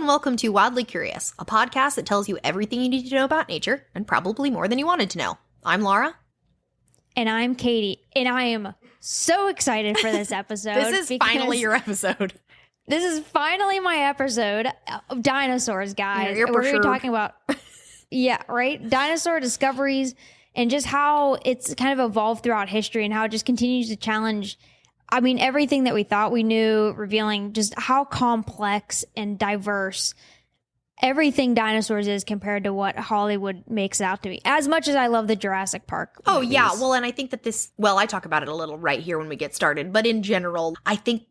and welcome to Wildly Curious, a podcast that tells you everything you need to know about nature, and probably more than you wanted to know. I'm Laura. And I'm Katie, and I am so excited for this episode. This is finally your episode. This is finally my episode of Dinosaurs, guys. You're We're going to be talking about, dinosaur discoveries and just how it's kind of evolved throughout history and how it just continues to challenge, everything that we thought we knew, revealing just how complex and diverse everything dinosaurs is compared to what Hollywood makes it out to be. As much as I love the Jurassic Park movies. Oh, yeah. Well, and I think that I talk about it a little right here when we get started. But in general, I think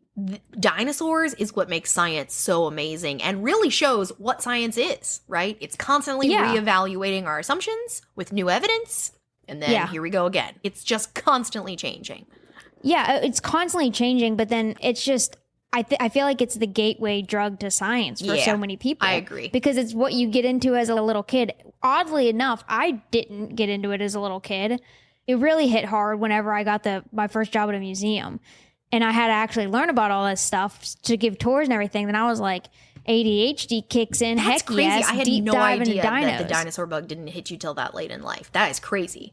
dinosaurs is what makes science so amazing and really shows what science is, right? It's constantly reevaluating our assumptions with new evidence. And then here we go again. It's just constantly changing. Yeah, it's constantly changing. But then it's just... I feel like it's the gateway drug to science for so many people. I agree. Because it's what you get into as a little kid. Oddly enough, I didn't get into it as a little kid. It really hit hard whenever I got my first job at a museum. And I had to actually learn about all this stuff to give tours and everything. Then I was like, ADHD kicks in. That's Heck crazy. yes, I had deep no dive idea into dinos. that the dinosaur bug didn't hit you till that late in life. That is crazy.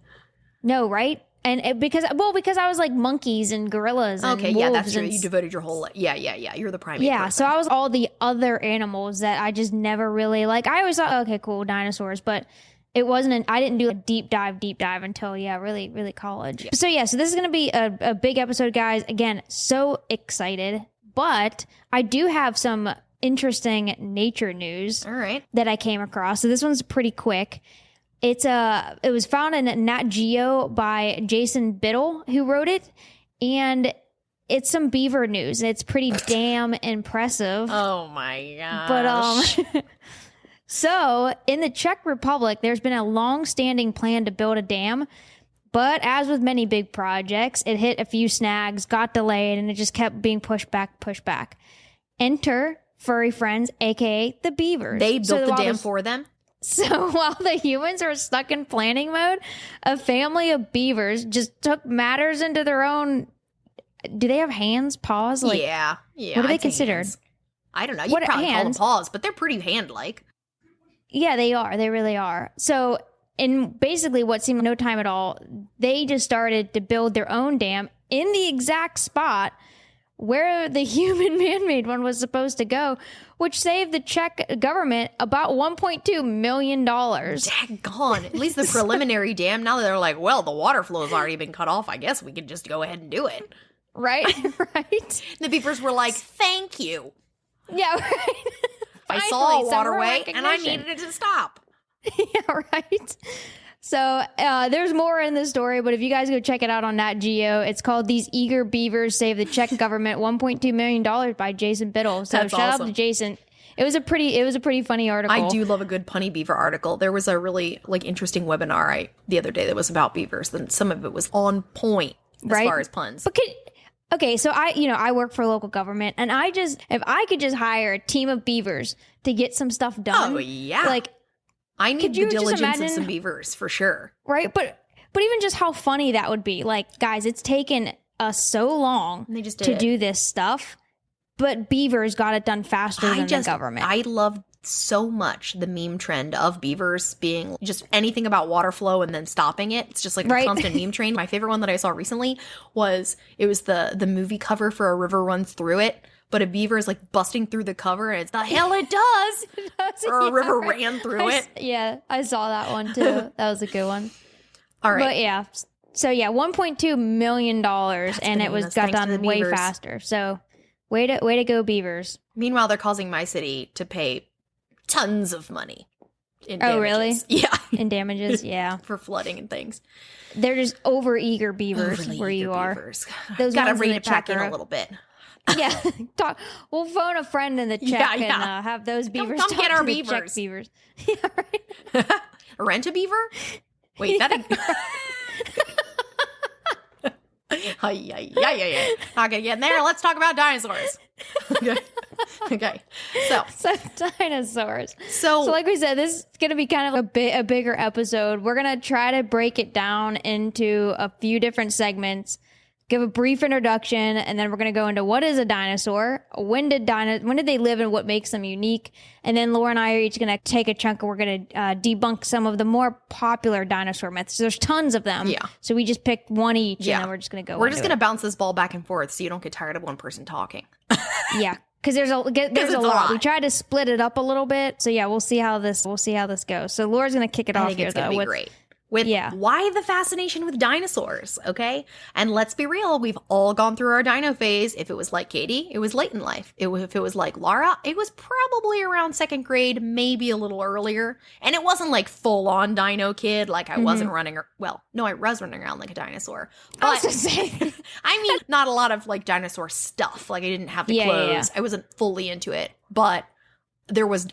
No, right? And because I was like monkeys and gorillas and wolves. That's true. You devoted your whole life. Yeah. You're the primate person. So I was all the other animals that I just never really like. I always thought, okay, cool, dinosaurs, but it wasn't. I didn't do a deep dive until really, really college. Yeah. So this is gonna be a big episode, guys. Again, so excited. But I do have some interesting nature news. All right. That I came across. So this one's pretty quick. It was found in Nat Geo by Jason Biddle, who wrote it, and it's some beaver news. It's pretty damn impressive. Oh my gosh. But so in the Czech Republic, there's been a long-standing plan to build a dam, but as with many big projects, it hit a few snags, got delayed, and it just kept being pushed back. Enter furry friends, aka the beavers. They built the dam for them? So while the humans are stuck in planning mode, a family of beavers just took matters into their own... Do they have hands, paws? Yeah. What are they considered? Hands. I don't know. You probably call them paws, but they're pretty hand-like. Yeah, they are. They really are. So in basically what seemed no time at all, they just started to build their own dam in the exact spot where the human man-made one was supposed to go, which saved the Czech government about $1.2 million. Daggone. At least the preliminary dam, now that they're like, well, the water flow has already been cut off, I guess we could just go ahead and do it. Right? The beavers were like, thank you. Yeah, right. I saw a waterway and I needed it to stop. Yeah, right. So there's more in this story, but if you guys go check it out on Nat Geo, it's called "These Eager Beavers Save the Czech Government $1.2 million" by Jason Biddle. So That's shout awesome. out to Jason. It was a pretty funny article. I do love a good punny beaver article. There was a really interesting webinar the other day that was about beavers. Then some of it was on point as far as puns. Okay, so I work for local government, and if I could just hire a team of beavers to get some stuff done. Oh yeah, I need the diligence of some beavers, for sure. Right? But even just how funny that would be. Like, guys, it's taken us so long to do this stuff, but beavers got it done faster than the government. I love so much the meme trend of beavers being just anything about water flow and then stopping it. It's just like a constant meme train. My favorite one that I saw recently was the movie cover for A River Runs Through It. But a beaver is like busting through the cover, and it's the hell it does. Or a river ran through it. Yeah, I saw that one too. That was a good one. All right. But yeah, so $1.2 million, and it got done way faster. So way to go, beavers. Meanwhile, they're causing my city to pay tons of money. In damages. Oh, really? Yeah. In damages, yeah. For flooding and things. They're just over-eager beavers where you are. Those gotta rein it back in a little bit. Yeah, we'll phone a friend in the Czech and have those beavers come get our beavers. Czech beavers. Yeah, right. Rent a beaver? Wait, that. Yeah. Not gonna get in there. Let's talk about dinosaurs. Okay. So dinosaurs. So like we said, this is gonna be kind of a bigger episode. We're gonna try to break it down into a few different segments. give a brief introduction, and then we're going to go into what is a dinosaur, when did they live, and what makes them unique. And then Laura and I are each going to take a chunk, and we're going to debunk some of the more popular dinosaur myths. There's tons of them. Yeah. So we just pick one each, and then we're just going to go. We're just going to bounce this ball back and forth so you don't get tired of one person talking. Yeah. Because there's a lot. We tried to split it up a little bit. So yeah, we'll see how this goes. So Laura's going to kick it off here, though. It's going to be great. With why the fascination with dinosaurs, okay? And let's be real, we've all gone through our dino phase. If it was like Katie, it was late in life. If it was like Laura, it was probably around 2nd grade, maybe a little earlier. And it wasn't like full-on dino kid, like I wasn't running, well, no, I was running around like a dinosaur. But, I was just saying. I mean, not a lot of like dinosaur stuff. Like I didn't have the clothes. I wasn't fully into it, but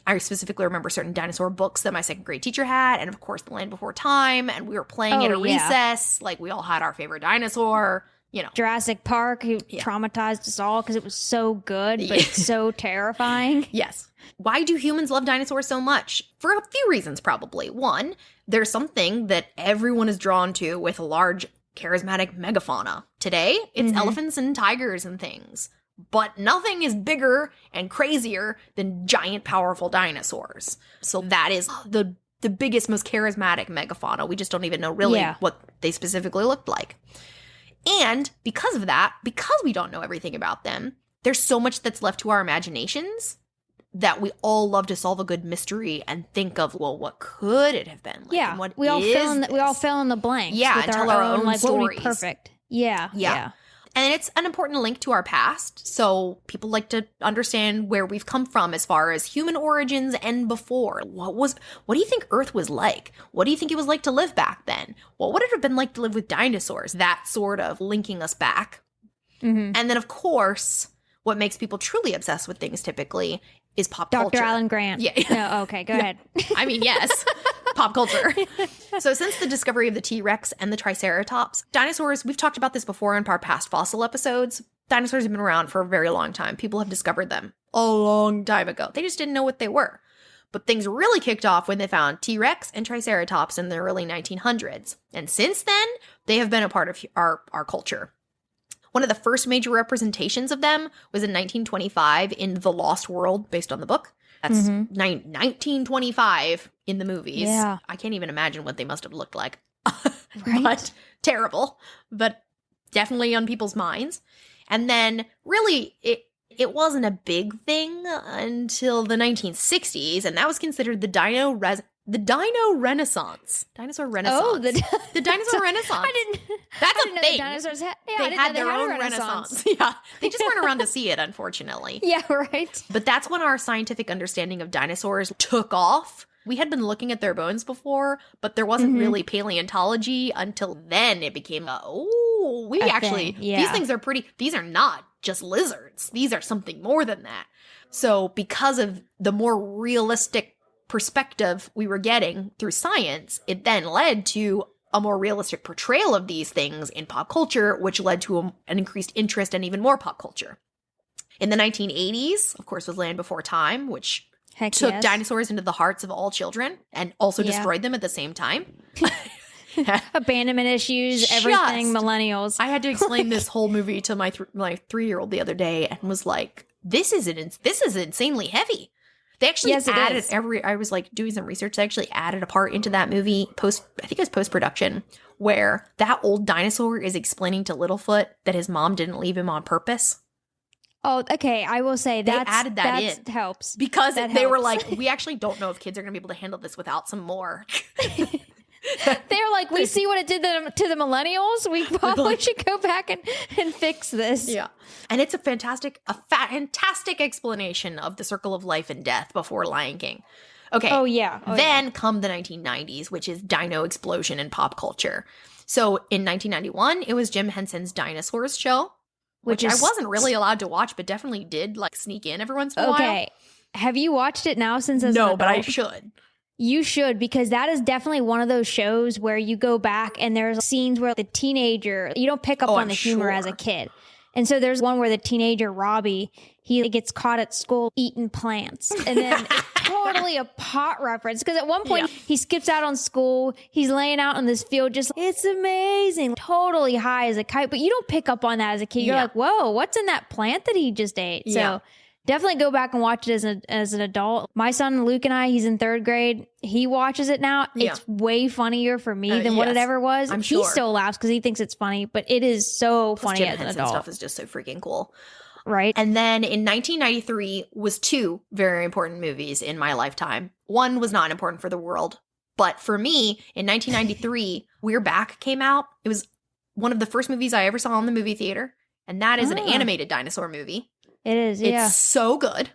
I specifically remember certain dinosaur books that my 2nd grade teacher had, and of course The Land Before Time, and we were playing at a recess. Like we all had our favorite dinosaur, Jurassic Park, who traumatized us all because it was so good, but so terrifying. Yes. Why do humans love dinosaurs so much? For a few reasons, probably. One, there's something that everyone is drawn to with a large, charismatic megafauna. Today, it's elephants and tigers and things. But nothing is bigger and crazier than giant, powerful dinosaurs. So that is the biggest, most charismatic megafauna. We just don't even know really what they specifically looked like. And because of that, because we don't know everything about them, there's so much that's left to our imaginations that we all love to solve a good mystery and think of, well, what could it have been? Like, we all fill in the blanks. Yeah, with and tell our own like, stories. What would be perfect. Yeah. And it's an important link to our past, so people like to understand where we've come from as far as human origins and before. What do you think Earth was like? What do you think it was like to live back then? What would it have been like to live with dinosaurs? That sort of linking us back. And then, of course, what makes people truly obsessed with things typically is pop culture. Dr. Alan Grant. Yeah. No, okay, go ahead. I mean, yes. Pop culture. So since the discovery of the T-Rex and the Triceratops, dinosaurs, we've talked about this before in our past fossil episodes, dinosaurs have been around for a very long time. People have discovered them a long time ago. They just didn't know what they were. But things really kicked off when they found T-Rex and Triceratops in the early 1900s. And since then, they have been a part of our culture. One of the first major representations of them was in 1925 in The Lost World, based on the book. That's 1925 in the movies. Yeah. I can't even imagine what they must have looked like. Right? But terrible, but definitely on people's minds. And then really it wasn't a big thing until the 1960s, and that was considered the dino renaissance. Dinosaur renaissance. Oh, the dinosaur renaissance. That's a know thing. The dinosaurs They had their own renaissance. Yeah. They just weren't around to see it, unfortunately. Yeah, right. But that's when our scientific understanding of dinosaurs took off. We had been looking at their bones before, but there wasn't really paleontology until then. It became, these things are these are not just lizards. These are something more than that. So because of the more realistic perspective we were getting through science, it then led to a more realistic portrayal of these things in pop culture, which led to an increased interest in even more pop culture. In the 1980s, of course, was Land Before Time, which took dinosaurs into the hearts of all children and also destroyed them at the same time. Abandonment issues, everything, millennials. I had to explain this whole movie to my 3-year-old the other day and was like, this is insanely heavy. They actually added I was like doing some research. They actually added a part into that movie I think it was post-production, where that old dinosaur is explaining to Littlefoot that his mom didn't leave him on purpose. Oh, okay. I will say they added that in. Helps. Because they were like, we actually don't know if kids are going to be able to handle this without some more. They're like, we see what it did to the millennials. We probably should go back and fix this. Yeah. And it's a fantastic explanation of the circle of life and death before Lion King. Okay. Oh, yeah. Then come the 1990s, which is dino explosion in pop culture. So in 1991, it was Jim Henson's Dinosaurs show, which I wasn't really allowed to watch, but definitely did like sneak in every once in a while. Okay. Have you watched it now since No, but I should. You should, because that is definitely one of those shows where you go back and there's scenes where the teenager, you don't pick up on the humor as a kid. And so there's one where the teenager Robbie, he gets caught at school eating plants. And then it's totally a pot reference. Because at one point he skips out on school. He's laying out in this field just, it's amazing. Totally high as a kite. But you don't pick up on that as a kid. You're like, whoa, what's in that plant that he just ate? So definitely go back and watch it as an adult. My son Luke and I, he's in 3rd grade. He watches it now. It's way funnier for me than what it ever was. I'm sure. He still laughs because he thinks it's funny, but it is so funny Jim as an Henson adult. stuff is just so freaking cool. Right. And then in 1993 was 2 very important movies in my lifetime. One was not important for the world, but for me, in 1993, We're Back came out. It was one of the first movies I ever saw in the movie theater, and that is an animated dinosaur movie. It is, It's so good.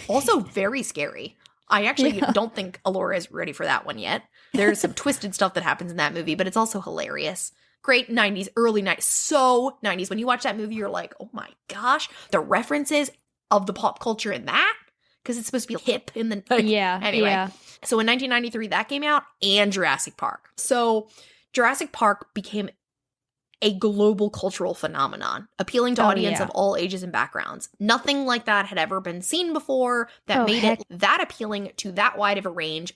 Also very scary. I actually don't think Alora is ready for that one yet. There's some twisted stuff that happens in that movie, but it's also hilarious. Great 90s, early 90s, so 90s. When you watch that movie, you're like, oh my gosh, the references of the pop culture in that, because it's supposed to be hip in the... Anyway. So in 1993, that came out, and Jurassic Park. So Jurassic Park became a global cultural phenomenon, appealing to audience of all ages and backgrounds. Nothing like that had ever been seen before that made it that appealing to that wide of a range,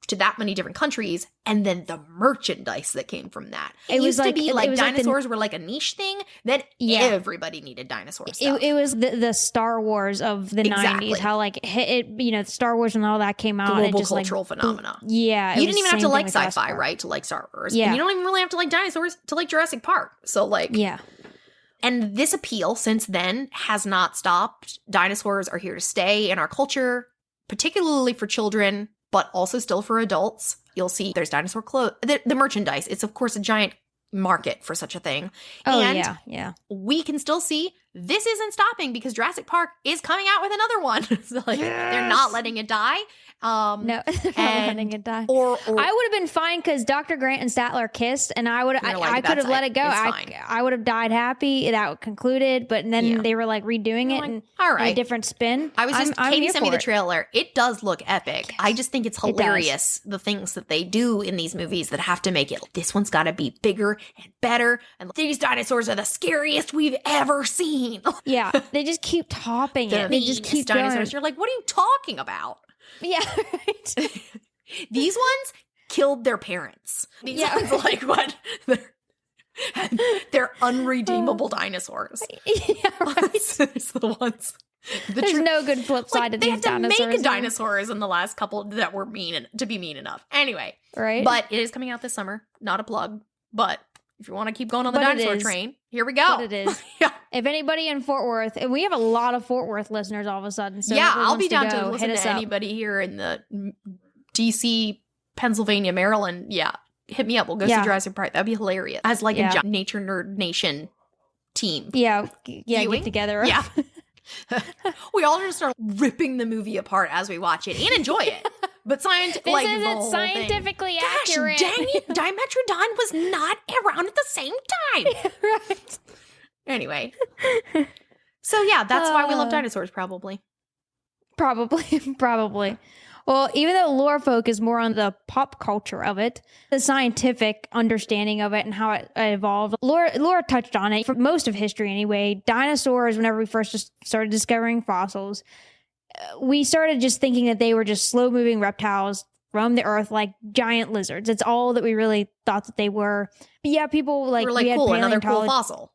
to that many different countries, and then the merchandise that came from that. It used to be like dinosaurs were like a niche thing, then everybody needed dinosaur stuff. It was the Star Wars of the 90s, how Star Wars and all that came out. Global and it just, cultural phenomena. Yeah. You didn't even have to like sci-fi, right, to like Star Wars. Yeah. And you don't even really have to like dinosaurs to like Jurassic Park. So like... Yeah. And this appeal since then has not stopped. Dinosaurs are here to stay in our culture, particularly for children, but also still for adults. You'll see there's dinosaur clothes, the merchandise. It's, of course, a giant market for such a thing. And we can still see this isn't stopping because Jurassic Park is coming out with another one. So they're not letting it die. No, they're not letting it die. Or I would have been fine because Dr. Grant and Statler kissed, and I could have let it go. I would have died happy. That concluded, but then they were like redoing it and all right, a different spin. Katie sent me the trailer. It does look epic. Yes, I just think it's hilarious the things that they do in these movies that have to make it. This one's got to be bigger and better, and these dinosaurs are the scariest we've ever seen. Yeah, they just keep topping it. They just keep dinosaurs. Going. You're like, what are you talking about? Yeah, right. These ones killed their parents. These ones, like, what? They're unredeemable dinosaurs. Yeah, right. It's the ones. There's no good flip side to these dinosaurs. They had to make dinosaurs in the last couple that were mean to be mean enough. Anyway, right. But it is coming out this summer. Not a plug, but if you want to keep going on the dinosaur train, here we go. But it is. If anybody in Fort Worth, and we have a lot of Fort Worth listeners all of a sudden. So I'll be down to listen to anybody here in the DC, Pennsylvania, Maryland. Yeah, hit me up. We'll go see Jurassic Park. That'd be hilarious. As like a Nature Nerd Nation team. Yeah, get together. Yeah. We all just start ripping the movie apart as we watch it and enjoy it. But scientifically accurate. Gosh, dang it, Dimetrodon was not around at the same time. Right. Anyway. So yeah, that's why we love dinosaurs, probably. Probably. Well, even though lore folk is more on the pop culture of it, the scientific understanding of it and how it evolved, Laura touched on it for most of history anyway. Dinosaurs, whenever we first just started discovering fossils, we started just thinking that they were just slow-moving reptiles from the earth like giant lizards. It's all that we really thought that they were. But yeah, people we had cool, another cool fossil.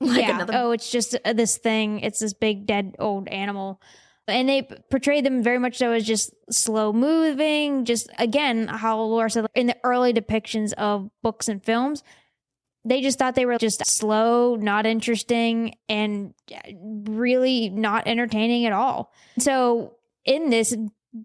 It's just this thing. It's this big dead old animal. And they portrayed them very much so as just slow moving. Just again, how Laura said in the early depictions of books and films, they just thought they were just slow, not interesting, and really not entertaining at all. So in this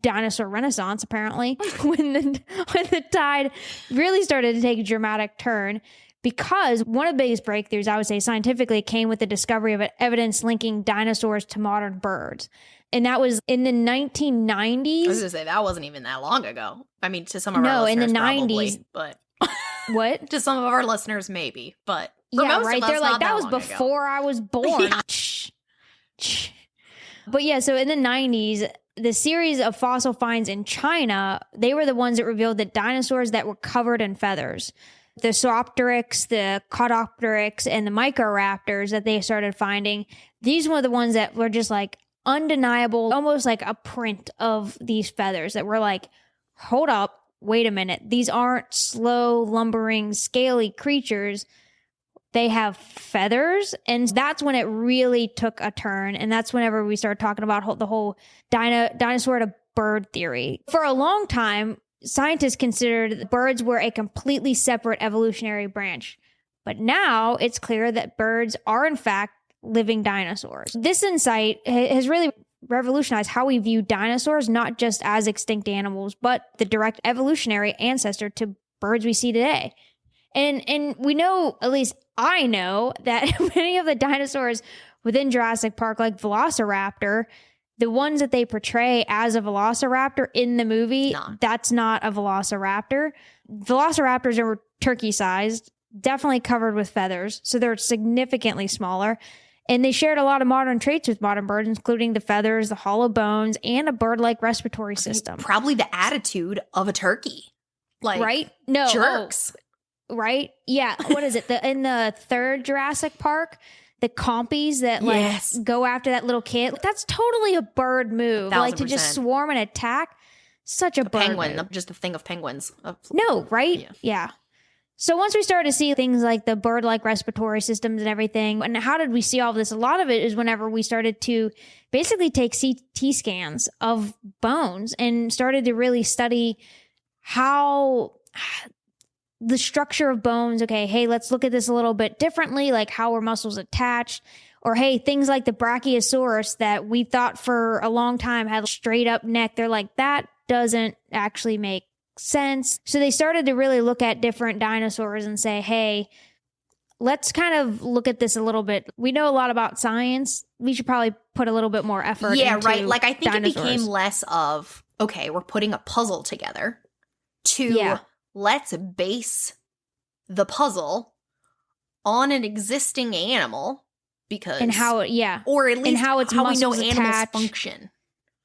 dinosaur renaissance, apparently, when the tide really started to take a dramatic turn, because one of the biggest breakthroughs, I would say scientifically, came with the discovery of evidence linking dinosaurs to modern birds. And that was in the 1990s. I was going to say, that wasn't even that long ago. I mean, to some of our listeners, in the 90s, probably, but... What? To some of our listeners, maybe, but for most of us, They're like, that was before I was born. But yeah, so in the 90s, the series of fossil finds in China, they were the ones that revealed that dinosaurs that were covered in feathers. the Zoopteryx, the Caudopteryx, and the Microraptors that they started finding, these were the ones that were just like undeniable, almost like a print of these feathers that were like, hold up, wait a minute. These aren't slow, lumbering, scaly creatures. They have feathers. And that's when it really took a turn. And that's whenever we started talking about the whole dinosaur to bird theory. For a long time, scientists considered birds were a completely separate evolutionary branch. But now it's clear that birds are, in fact, living dinosaurs. This insight has really revolutionized how we view dinosaurs, not just as extinct animals, but the direct evolutionary ancestor to birds we see today. And we know, at least I know, that many of the dinosaurs within Jurassic Park, like Velociraptor, the ones that they portray as a velociraptor in the movie, that's not a velociraptor. Velociraptors are turkey-sized, definitely covered with feathers, so they're significantly smaller. And they shared a lot of modern traits with modern birds, including the feathers, the hollow bones, and a bird-like respiratory system. Probably the attitude of a turkey. Like, right? No. Jerks. Oh, right? Yeah. What is it? In the third Jurassic Park, the compies that go after that little kid. That's totally a bird move. 1,000%. Like to just swarm and attack. Such a bird penguin, move. Just a thing of penguins. No, right? Yeah. So once we started to see things like the bird-like respiratory systems and everything, and how did we see all of this? A lot of it is whenever we started to basically take CT scans of bones and started to really study how the structure of bones. Okay, hey, let's look at this a little bit differently, like how are muscles attached? Or hey, things like the Brachiosaurus that we thought for a long time had a straight up neck. They're like, that doesn't actually make sense. So they started to really look at different dinosaurs and say, hey, let's kind of look at this a little bit. We know a lot about science. We should probably put a little bit more effort into right. Like, I think dinosaurs. It became less of, okay, we're putting a puzzle together, to let's base the puzzle on an existing animal, because and how or at least and how, it's how we know attached. animals function.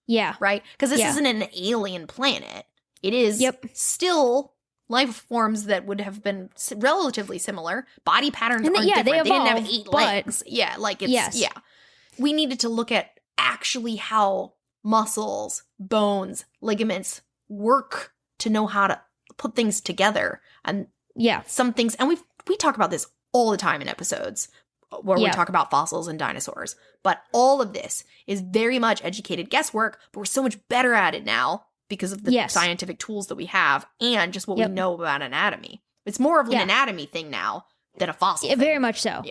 Yeah. Right? Because this isn't an alien planet. It is still life forms that would have been relatively similar. Body patterns aren't different. They didn't have 8 legs. Yeah, like it's We needed to look at actually how muscles, bones, ligaments work to know how to put things together. And some things, and we talk about this all the time in episodes where we talk about fossils and dinosaurs. But all of this is very much educated guesswork, but we're so much better at it now because of the scientific tools that we have and just what we know about anatomy. It's more of an anatomy thing now than a fossil thing. Very much so.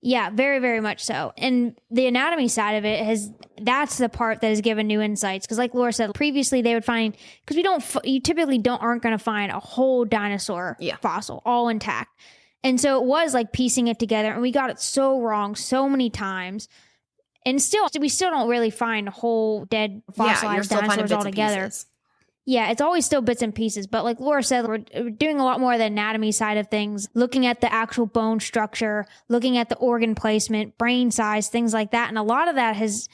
Yeah, very, very much so. And the anatomy side of it that's the part that has given new insights. Because like Laura said, previously they would find, because you typically aren't going to find a whole dinosaur fossil all intact. And so it was like piecing it together, and we got it so wrong so many times. And we still don't really find whole dead fossilized dinosaurs altogether. Pieces. Yeah, it's always still bits and pieces. But like Laura said, we're doing a lot more of the anatomy side of things, looking at the actual bone structure, looking at the organ placement, brain size, things like that. And a lot of that has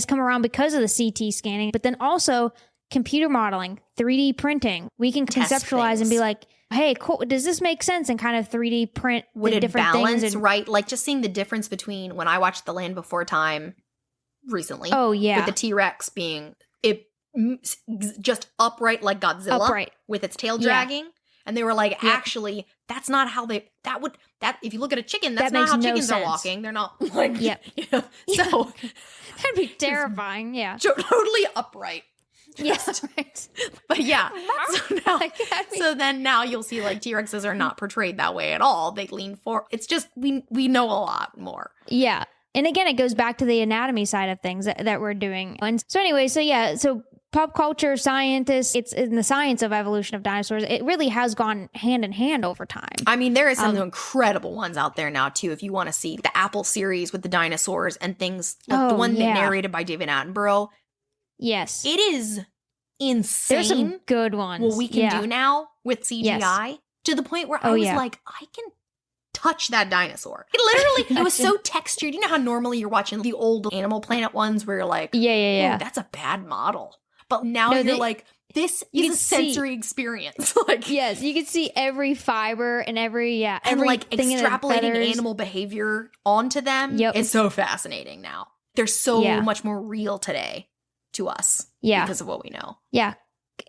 come around because of the CT scanning, but then also computer modeling, 3D printing. We can conceptualize and be like, hey, cool, does this make sense? And kind of 3D print the different things. Would it balance, right? Like just seeing the difference between when I watched The Land Before Time recently. Oh, yeah. With the T-Rex being just upright like Godzilla with its tail dragging. And they were like, actually, that's not how if you look at a chicken, that's not how chickens are walking. They're not like, so that'd be terrifying. Yeah. Totally upright. Yes. Right. But so then now you'll see like T-Rexes are not portrayed that way at all. They lean forward. It's just, we know a lot more. Yeah. And again, it goes back to the anatomy side of things that we're doing. And so anyway, so pop culture, scientists, it's in the science of evolution of dinosaurs. It really has gone hand in hand over time. I mean, there is some incredible ones out there now, too, if you want to see the Apple series with the dinosaurs and things like the one narrated by David Attenborough. Yes. It is insane. There's some good ones. What we can do now with CGI to the point where I was like, I can touch that dinosaur. It literally, it was so textured. You know how normally you're watching the old Animal Planet ones where you're like, that's a bad model. But now you're like, this is a sensory experience. Like, yes, you can see every fiber and and like extrapolating animal behavior onto them is so fascinating now. They're so much more real today to us because of what we know. Yeah.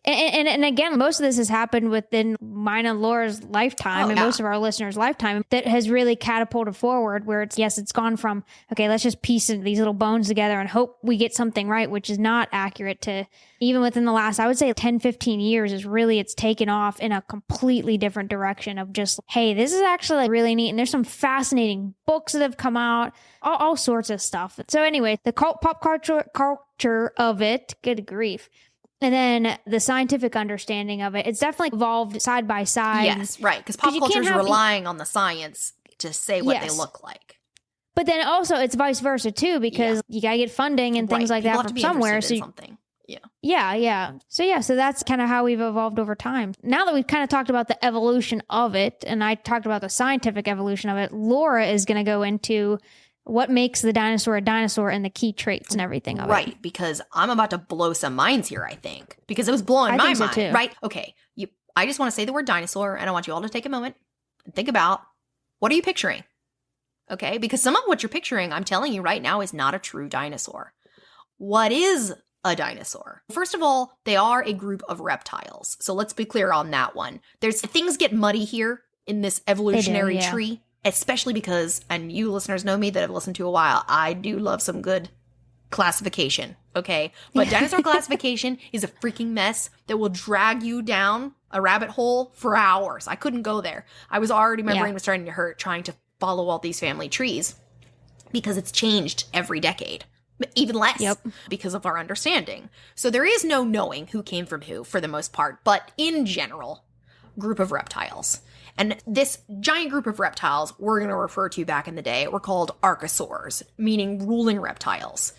And again, most of this has happened within mine and Laura's lifetime and most of our listeners' lifetime that has really catapulted forward where it's gone from, okay, let's just piece these little bones together and hope we get something right, which is not accurate, to even within the last, I would say 10, 15 years it's taken off in a completely different direction of just, hey, this is actually like really neat. And there's some fascinating books that have come out, all sorts of stuff. So anyway, the pop culture of it, good grief. And then the scientific understanding of it, it's definitely evolved side by side. Yes, right. Because pop culture is relying on the science to say what they look like. But then also it's vice versa too, because you got to get funding and things like that from somewhere. So something. Yeah. So that's kind of how we've evolved over time. Now that we've kind of talked about the evolution of it, and I talked about the scientific evolution of it, Laura is going to go into what makes the dinosaur a dinosaur and the key traits and everything of it. Right, because I'm about to blow some minds here, I think. Because it was blowing my mind, too. Right? Okay, I just want to say the word dinosaur, and I want you all to take a moment and think about, what are you picturing? Okay, because some of what you're picturing, I'm telling you right now, is not a true dinosaur. What is a dinosaur? First of all, they are a group of reptiles. So let's be clear on that one. Things get muddy here in this evolutionary tree. Especially because, and you listeners know me that have listened to a while, I do love some good classification, okay? But dinosaur classification is a freaking mess that will drag you down a rabbit hole for hours. I couldn't go there. My brain was starting to hurt trying to follow all these family trees because it's changed every decade. Even less because of our understanding. So there is no knowing who came from who for the most part, but in general, group of reptiles. And this giant group of reptiles we're going to refer to back in the day were called archosaurs, meaning ruling reptiles.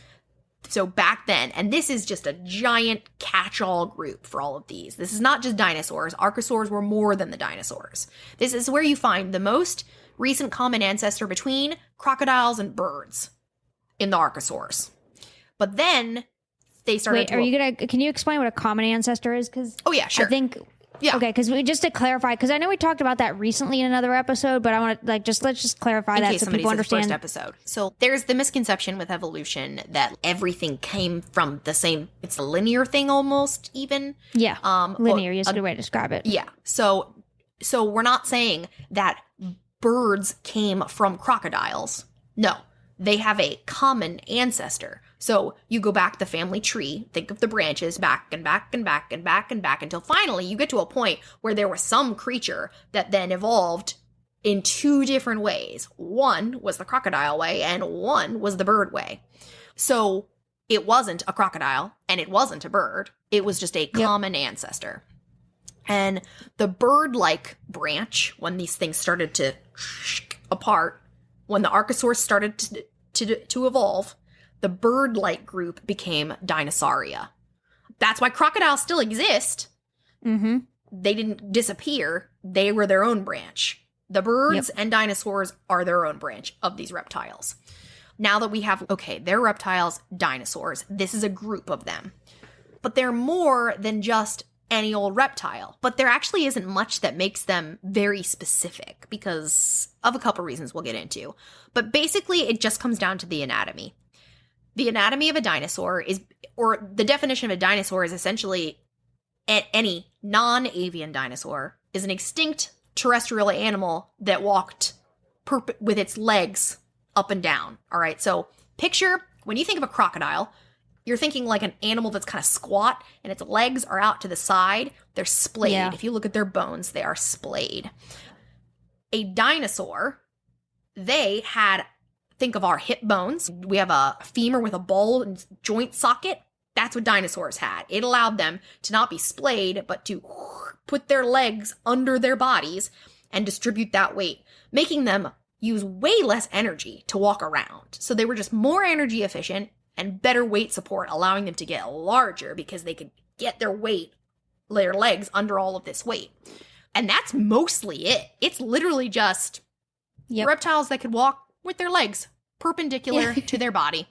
So back then, and this is just a giant catch-all group for all of these. This is not just dinosaurs. Archosaurs were more than the dinosaurs. This is where you find the most recent common ancestor between crocodiles and birds in the archosaurs. But then they started can you explain what a common ancestor is? Oh yeah, sure. I think... Yeah. Okay, because just to clarify, because I know we talked about that recently in another episode, but I want to let's just clarify that so people understand. First episode. So there's the misconception with evolution that everything came from the same. It's a linear thing almost, even. Yeah. Linear is a good way to describe it. Yeah. So we're not saying that birds came from crocodiles. No, they have a common ancestor. So you go back the family tree, think of the branches back and back and back and back and back until finally you get to a point where there was some creature that then evolved in two different ways. One was the crocodile way and one was the bird way. So it wasn't a crocodile and it wasn't a bird. It was just a common ancestor. And the bird-like branch, when these things started to apart, when the archosaurs started to evolve, the bird-like group became Dinosauria. That's why crocodiles still exist. Mm-hmm. They didn't disappear. They were their own branch. The birds and dinosaurs are their own branch of these reptiles. Now that we have, they're reptiles, dinosaurs. This is a group of them. But they're more than just any old reptile. But there actually isn't much that makes them very specific because of a couple reasons we'll get into. But basically, it just comes down to the anatomy. The anatomy of a dinosaur or the definition of a dinosaur is essentially any non-avian dinosaur is an extinct terrestrial animal that walked with its legs up and down. All right, so picture, when you think of a crocodile, you're thinking like an animal that's kind of squat and its legs are out to the side. They're splayed. Yeah. If you look at their bones, they are splayed. A dinosaur, they had... Think of our hip bones. We have a femur with a ball and joint socket. That's what dinosaurs had. It allowed them to not be splayed, but to put their legs under their bodies and distribute that weight, making them use way less energy to walk around. So they were just more energy efficient and better weight support, allowing them to get larger because they could get their legs under all of this weight. And that's mostly it. It's literally just reptiles that could walk with their legs perpendicular to their body.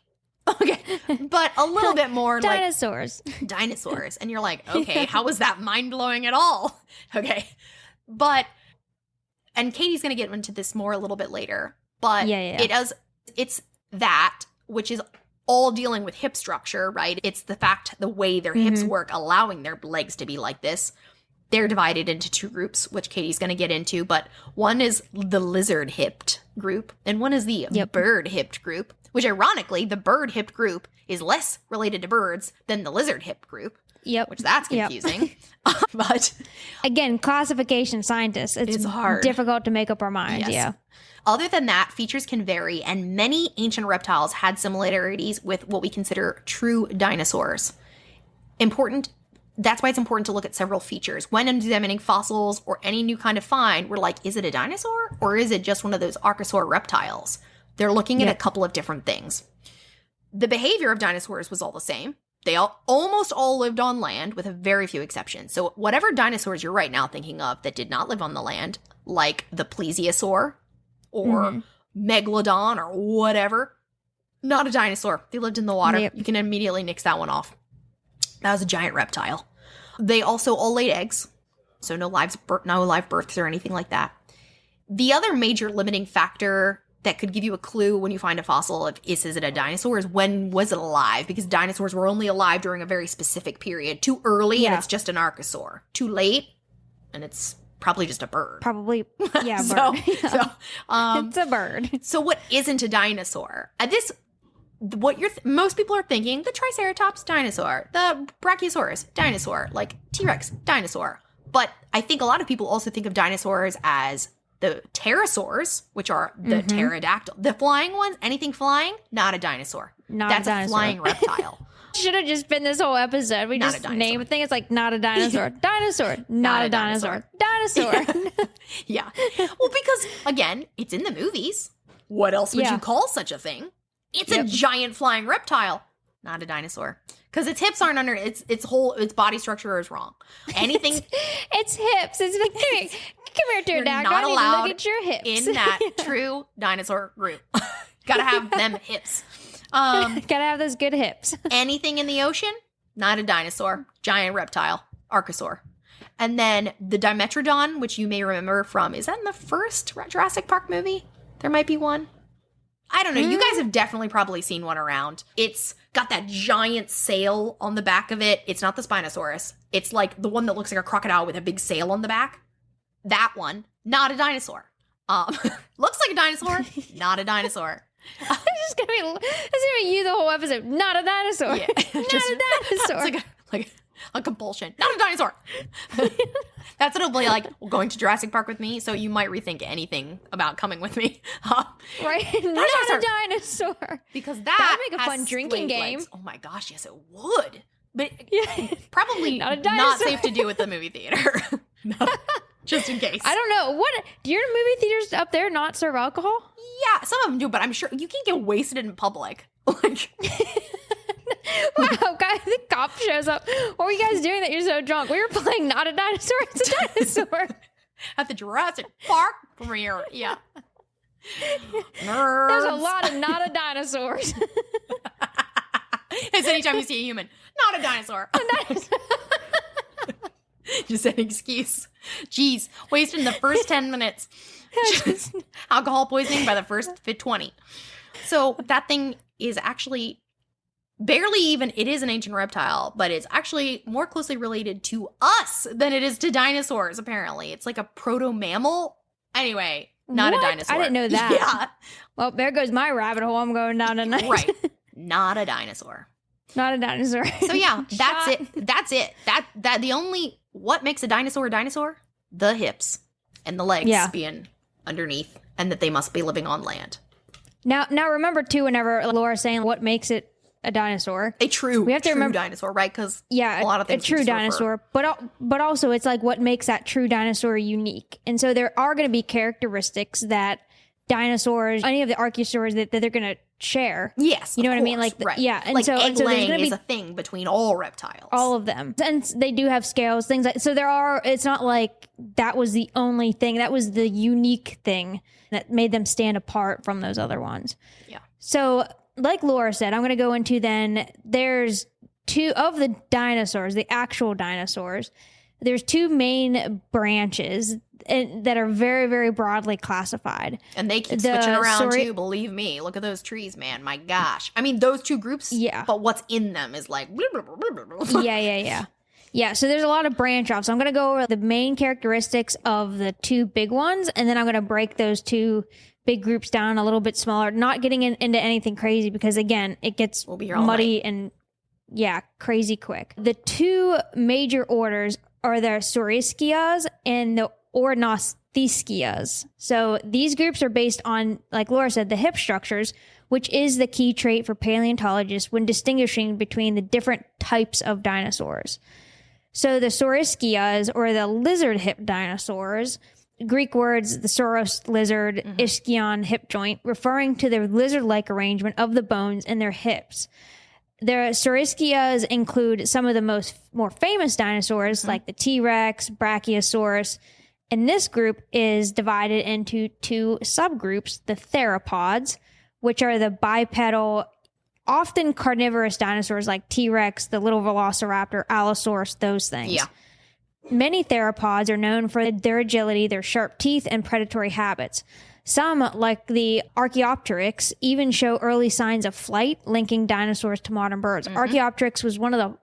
Okay. But a little bit more dinosaurs. like dinosaurs. And you're like, okay, how was that mind-blowing at all? Okay. But, and Katie's going to get into this more a little bit later, but it's that, which is all dealing with hip structure, right? It's the way their hips work, allowing their legs to be like this. They're divided into two groups, which Katie's going to get into, but one is the lizard-hipped group, and one is the bird-hipped group, which ironically, the bird-hipped group is less related to birds than the lizard-hipped group, which that's confusing. But again, classification scientists, it's hard. Difficult to make up our minds, Other than that, features can vary, and many ancient reptiles had similarities with what we consider true dinosaurs. That's why it's important to look at several features. When examining fossils or any new kind of find, we're like, is it a dinosaur or is it just one of those archosaur reptiles? They're looking at a couple of different things. The behavior of dinosaurs was all the same. They almost all lived on land with a very few exceptions. So whatever dinosaurs you're right now thinking of that did not live on the land, like the plesiosaur or megalodon or whatever, not a dinosaur. They lived in the water. You can immediately nix that one off. That was a giant reptile. They also all laid eggs, so no live births or anything like that. The other major limiting factor that could give you a clue when you find a fossil of is it a dinosaur is when was it alive? Because dinosaurs were only alive during a very specific period. Too early and it's just an archosaur. Too late and it's probably just a bird. Probably, bird. It's a bird. So what isn't a dinosaur? Most people are thinking the Triceratops, dinosaur. The Brachiosaurus, dinosaur. Like T-Rex, dinosaur. But I think a lot of people also think of dinosaurs as the pterosaurs, which are the pterodactyl. The flying ones, anything flying, not a dinosaur. That's a flying reptile. Should have just been this whole episode. We just name a thing. It's like, not a dinosaur. Dinosaur. Not a dinosaur. Dinosaur. Yeah. Well, because, again, it's in the movies. What else would you call such a thing? It's a giant flying reptile, not a dinosaur. Because its hips aren't under its body structure is wrong. Anything its hips. It's like, come here, pterodactyl. Not allowed look at your hips. In that true dinosaur group. Gotta have them hips. Gotta have those good hips. Anything in the ocean, not a dinosaur. Giant reptile, archosaur. And then the Dimetrodon, which you may remember from, is that in the first Jurassic Park movie? There might be one. I don't know. You guys have definitely probably seen one around. It's got that giant sail on the back of it. It's not the Spinosaurus. It's like the one that looks like a crocodile with a big sail on the back. That one, not a dinosaur. Looks like a dinosaur, not a dinosaur. It's gonna be you the whole episode. Not a dinosaur. Yeah. Not a dinosaur. It's like a compulsion. Not a dinosaur. That's what it'll be like going to Jurassic Park with me, so you might rethink anything about coming with me. Right? Not a dinosaur. Because that'd make a fun drinking game. Legs. Oh my gosh, yes it would. But probably not safe to do at the movie theater. No, just in case. I don't know. What do your movie theaters up there not serve alcohol? Yeah, some of them do, but I'm sure you can't get wasted in public. Like wow, guys, the cop shows up. What were you guys doing that you're so drunk? We were playing Not a Dinosaur, It's a Dinosaur. At the Jurassic Park premiere, yeah. Nerds. There's a lot of not a dinosaurs. It's anytime you see a human. Not a dinosaur. Just an excuse. Jeez, wasting the first 10 minutes. Just alcohol poisoning by the first 20. So that thing is actually barely even, it is an ancient reptile, but it's actually more closely related to us than it is to dinosaurs, apparently. It's like a proto-mammal. Anyway, not a dinosaur. I didn't know that. Yeah. Well, there goes my rabbit hole. I'm going down tonight. Right. Not a dinosaur. Not a dinosaur. So yeah, that's it. That's it. That the only, what makes a dinosaur? The hips and the legs being underneath, and that they must be living on land. Now remember too, whenever Laura's saying what makes it a dinosaur, we have to remember dinosaur, right? Because a lot of things, a true dinosaur, but also it's like what makes that true dinosaur unique. And so there are going to be characteristics that dinosaurs, any of the archosaurs, that they're going to share. Yes, you know what I mean? Like right. Yeah, and like egg laying is a thing between all reptiles, all of them, and they do have scales, things like. So there are. It's not like that was the only thing. That was the unique thing that made them stand apart from those other ones. Yeah. So like Laura said, I'm going to go into then, there's two of the dinosaurs, the actual dinosaurs. There's two main branches that are very, very broadly classified. And they keep switching around too, believe me. Look at those trees, man. My gosh. I mean, those two groups, but what's in them is like... Yeah, so there's a lot of branch offs. So I'm going to go over the main characteristics of the two big ones, and then I'm going to break those two big groups down a little bit smaller, not getting into anything crazy because, again, it gets muddy and, crazy quick. The two major orders are the Saurischeas and the Ornithischias. So these groups are based on, like Laura said, the hip structures, which is the key trait for paleontologists when distinguishing between the different types of dinosaurs. So the Saurischeas, or the lizard hip dinosaurs, Greek words, the sauros, lizard, ischion, hip joint, referring to the lizard-like arrangement of the bones in their hips. The Saurischeas include some of the more famous dinosaurs, like the T-Rex, Brachiosaurus, and this group is divided into two subgroups, the theropods, which are the bipedal, often carnivorous dinosaurs like T-Rex, the little velociraptor, Allosaurus, those things. Yeah. Many theropods are known for their agility, their sharp teeth, and predatory habits. Some, like the Archaeopteryx, even show early signs of flight, linking dinosaurs to modern birds. Archaeopteryx was one of the...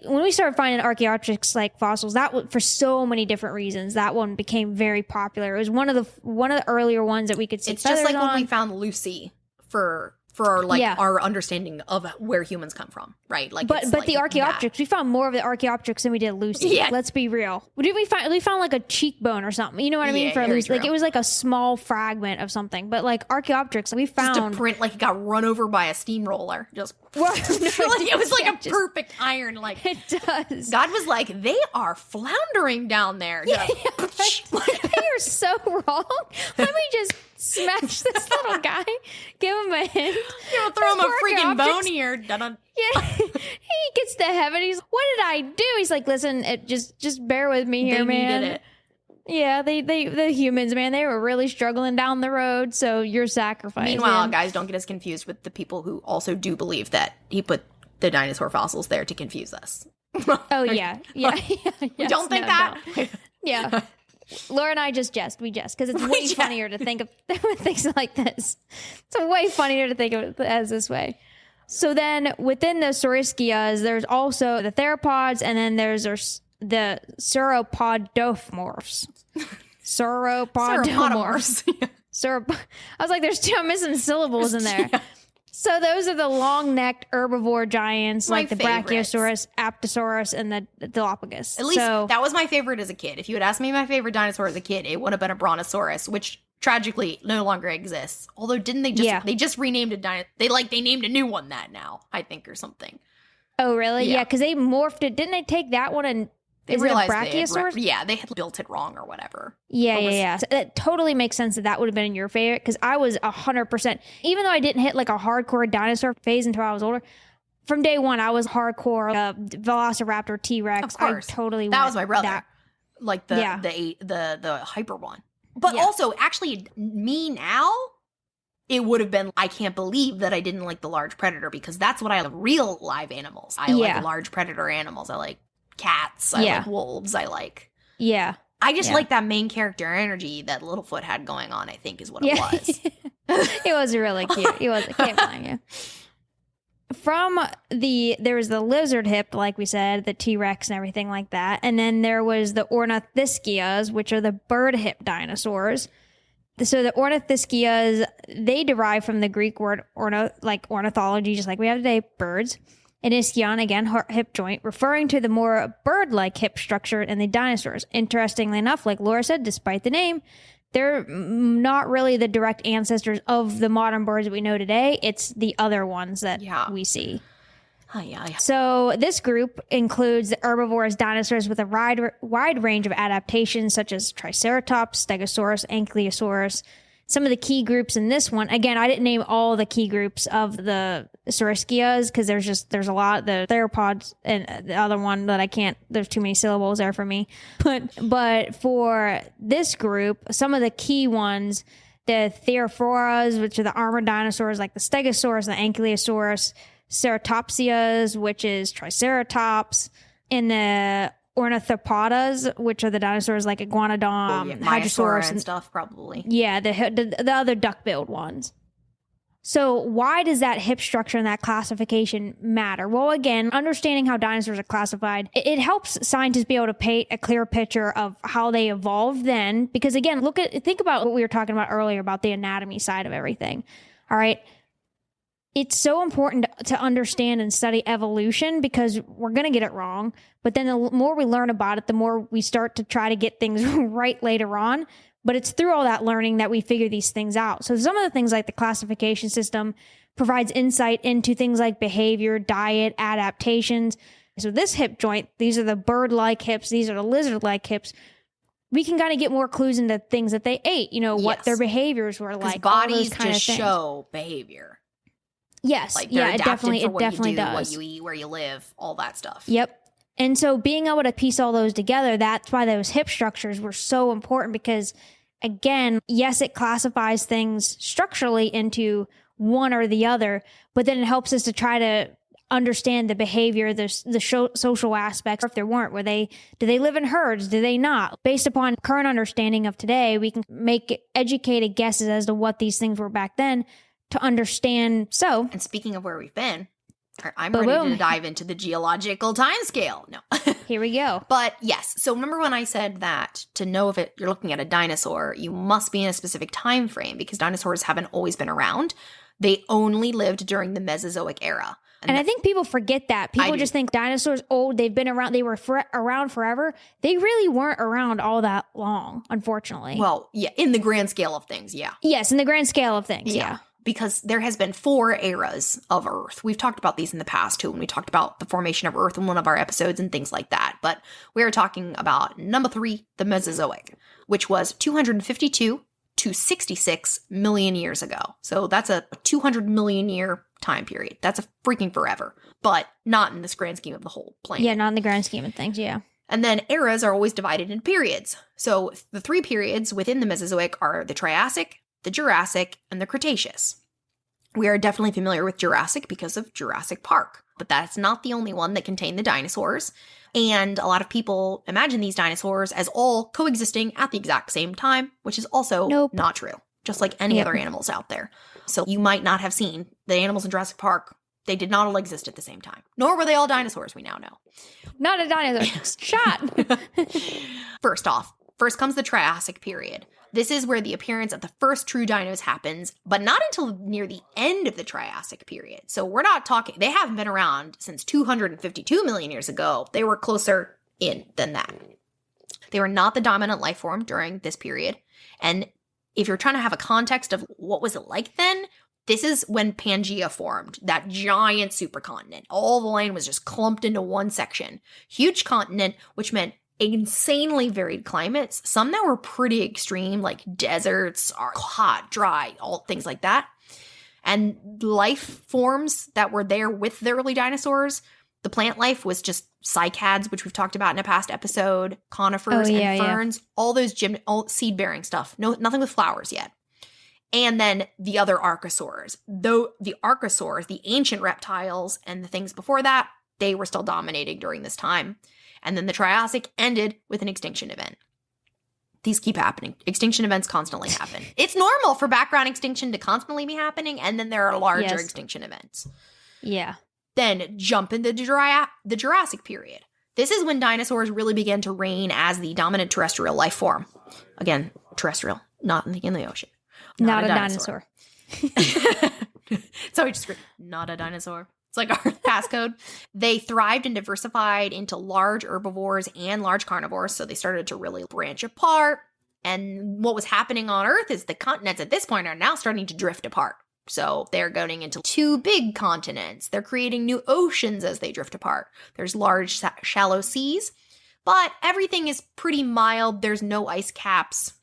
when we started finding Archaeopteryx-like fossils, for so many different reasons, that one became very popular. It was one of the earlier ones that we could see. It's just like when we found Lucy for our understanding of where humans come from, right? Like, but the Archaeopteryx, we found more of the Archaeopteryx than we did Lucy. Yeah. Let's be real. Did we find? We found like a cheekbone or something. You know what I mean? For Lucy, like it was like a small fragment of something. But like Archaeopteryx, we found just a print like it got run over by a steamroller. Just it was like a perfect iron. Like it does. God was like, they are floundering down there. Yeah, they are so wrong. Let me just smash this little guy. Give him a hint. Throw him a freaking bone here. Yeah, he gets to heaven. He's, what did I do? He's like, listen, just bear with me here, man. Needed it. Yeah, the humans, man, they were really struggling down the road. So your sacrifice. Meanwhile, guys, don't get us confused with the people who also do believe that he put the dinosaur fossils there to confuse us. Oh yeah. Yes, don't think that. No. Yeah. Laura and I just jest. We jest because it's way funnier to think of things like this. It's way funnier to think of it as this way. So then within the Saurischeas, there's also the theropods, and then there's the sauropodomorphs. Sauropodomorphs. I was like, I'm missing syllables in there. Yeah. So those are the long-necked herbivore giants like the Brachiosaurus, Apatosaurus, and the Dilophosaurus. At least that was my favorite as a kid. If you had asked me my favorite dinosaur as a kid, it would have been a Brontosaurus, which tragically no longer exists. Although didn't they just they just renamed a dinosaur? They named a new one that now, I think, or something. Oh really? Yeah, because they morphed it. Didn't they take that one and they realized it a Brachiosaurus? They had built it wrong or whatever. Yeah. So that totally makes sense that would have been your favorite, because I was 100%. Even though I didn't hit like a hardcore dinosaur phase until I was older, from day one I was hardcore Velociraptor, T-Rex. Of course, I totally that was my brother. Like the hyper one. But also, actually, me now, it would have been, I can't believe that I didn't like the large predator, because that's what I like, real live animals. I like large predator animals. I like cats. I like wolves. I just like that main character energy that Littlefoot had going on, I think is what it was. It was really cute. I can't blame you. There was the lizard hip, like we said, the T-Rex and everything like that. And then there was the Ornithischias, which are the bird hip dinosaurs. So the Ornithischias, they derive from the Greek word ornithology, just like we have today, birds. And ischion, again, hip joint, referring to the more bird-like hip structure in the dinosaurs. Interestingly enough, like Laura said, despite the name, they're not really the direct ancestors of the modern birds that we know today. It's the other ones that we see. So this group includes the herbivorous dinosaurs with a wide range of adaptations, such as Triceratops, Stegosaurus, Ankylosaurus. Some of the key groups in this one, again, I didn't name all the key groups of the Saurischeas because there's a lot. The theropods and the other one that I can't, there's too many syllables there for me. But for this group, some of the key ones, the Therophoras, which are the armored dinosaurs like the Stegosaurus, the Ankylosaurus, Ceratopsias, which is Triceratops, and the Ornithopodas, which are the dinosaurs like Iguanodon, Hadrosaurus, and stuff, probably. Yeah, the other duck-billed ones. So why does that hip structure and that classification matter? Well, again, understanding how dinosaurs are classified, it helps scientists be able to paint a clear picture of how they evolved then. Because again, think about what we were talking about earlier about the anatomy side of everything. All right. It's so important to understand and study evolution because we're going to get it wrong. But then the more we learn about it, the more we start to try to get things right later on. But it's through all that learning that we figure these things out. So some of the things like the classification system provides insight into things like behavior, diet, adaptations. So this hip joint, these are the bird-like hips, these are the lizard-like hips. We can kind of get more clues into things that they ate, what their behaviors were like. Bodies just show behavior. Yes. Like they're adapted for what you do, does. what you eat, where you live, all that stuff. Yep. And so being able to piece all those together, that's why those hip structures were so important because, again, yes, it classifies things structurally into one or the other, but then it helps us to try to understand the behavior, the social aspects. If there weren't, do they live in herds? Do they not? Based upon current understanding of today, we can make educated guesses as to what these things were back then to understand. So, and speaking of where we've been, I'm ready to dive into the geological timescale. No. Here we go. But yes, so remember when I said that to know if you're looking at a dinosaur, you must be in a specific time frame because dinosaurs haven't always been around. They only lived during the Mesozoic era. And I think people forget that. People just think dinosaurs, they've been around, they were around forever. They really weren't around all that long, unfortunately. Well, yeah, in the grand scale of things, yeah. Yes, in the grand scale of things, yeah. Because there has been 4 eras of Earth. We've talked about these in the past too, when we talked about the formation of Earth in one of our episodes and things like that. But we are talking about number 3, the Mesozoic, which was 252 to 66 million years ago. So that's a 200 million year time period. That's a freaking forever, but not in this grand scheme of the whole planet. Yeah, not in the grand scheme of things, yeah. And then eras are always divided into periods. So the 3 periods within the Mesozoic are the Triassic, the Jurassic, and the Cretaceous. We are definitely familiar with Jurassic because of Jurassic Park, but that's not the only one that contained the dinosaurs. And a lot of people imagine these dinosaurs as all coexisting at the exact same time, which is also not true, just like any other animals out there. So you might not have seen the animals in Jurassic Park. They did not all exist at the same time, nor were they all dinosaurs, we now know. Not a dinosaur. Shot! First comes the Triassic period. This is where the appearance of the first true dinos happens, but not until near the end of the Triassic period. So we're not talking, they haven't been around since 252 million years ago. They were closer in than that. They were not the dominant life form during this period. And if you're trying to have a context of what was it like then, this is when Pangaea formed, that giant supercontinent. All the land was just clumped into one section. Huge continent, which meant insanely varied climates, some that were pretty extreme, like deserts, or hot, dry, all things like that. And life forms that were there with the early dinosaurs, the plant life was just cycads, which we've talked about in a past episode, conifers and ferns, all those all seed-bearing stuff. Nothing with flowers yet. And then the other archosaurs. Though the archosaurs, the ancient reptiles and the things before that, they were still dominating during this time. And then the Triassic ended with an extinction event. These keep happening. Extinction events constantly happen. It's normal for background extinction to constantly be happening, and then there are larger extinction events. Yeah. Then jump into the Jurassic period. This is when dinosaurs really began to reign as the dominant terrestrial life form. Again, terrestrial, not in the ocean. Not a dinosaur. So we just scream, not a dinosaur. It's like our passcode. They thrived and diversified into large herbivores and large carnivores, so they started to really branch apart. And what was happening on Earth is the continents at this point are now starting to drift apart. So they're going into 2 big continents. They're creating new oceans as they drift apart. There's large, shallow seas, but everything is pretty mild. There's no ice caps,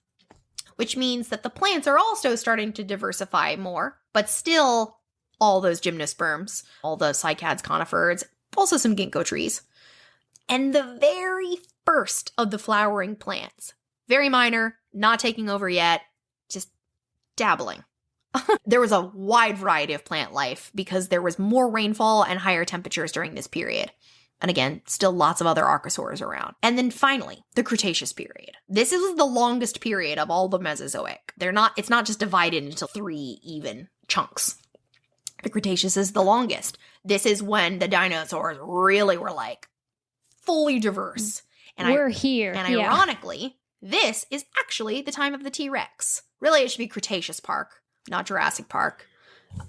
which means that the plants are also starting to diversify more, but still all those gymnosperms, all the cycads, conifers, also some ginkgo trees. And the very first of the flowering plants, very minor, not taking over yet, just dabbling. There was a wide variety of plant life because there was more rainfall and higher temperatures during this period. And again, still lots of other archosaurs around. And then finally, the Cretaceous period. This is the longest period of all the Mesozoic. It's not just divided into 3 even chunks. The Cretaceous is the longest. This is when the dinosaurs really were like fully diverse. And we're here. And ironically, this is actually the time of the T-Rex. Really, it should be Cretaceous Park, not Jurassic Park.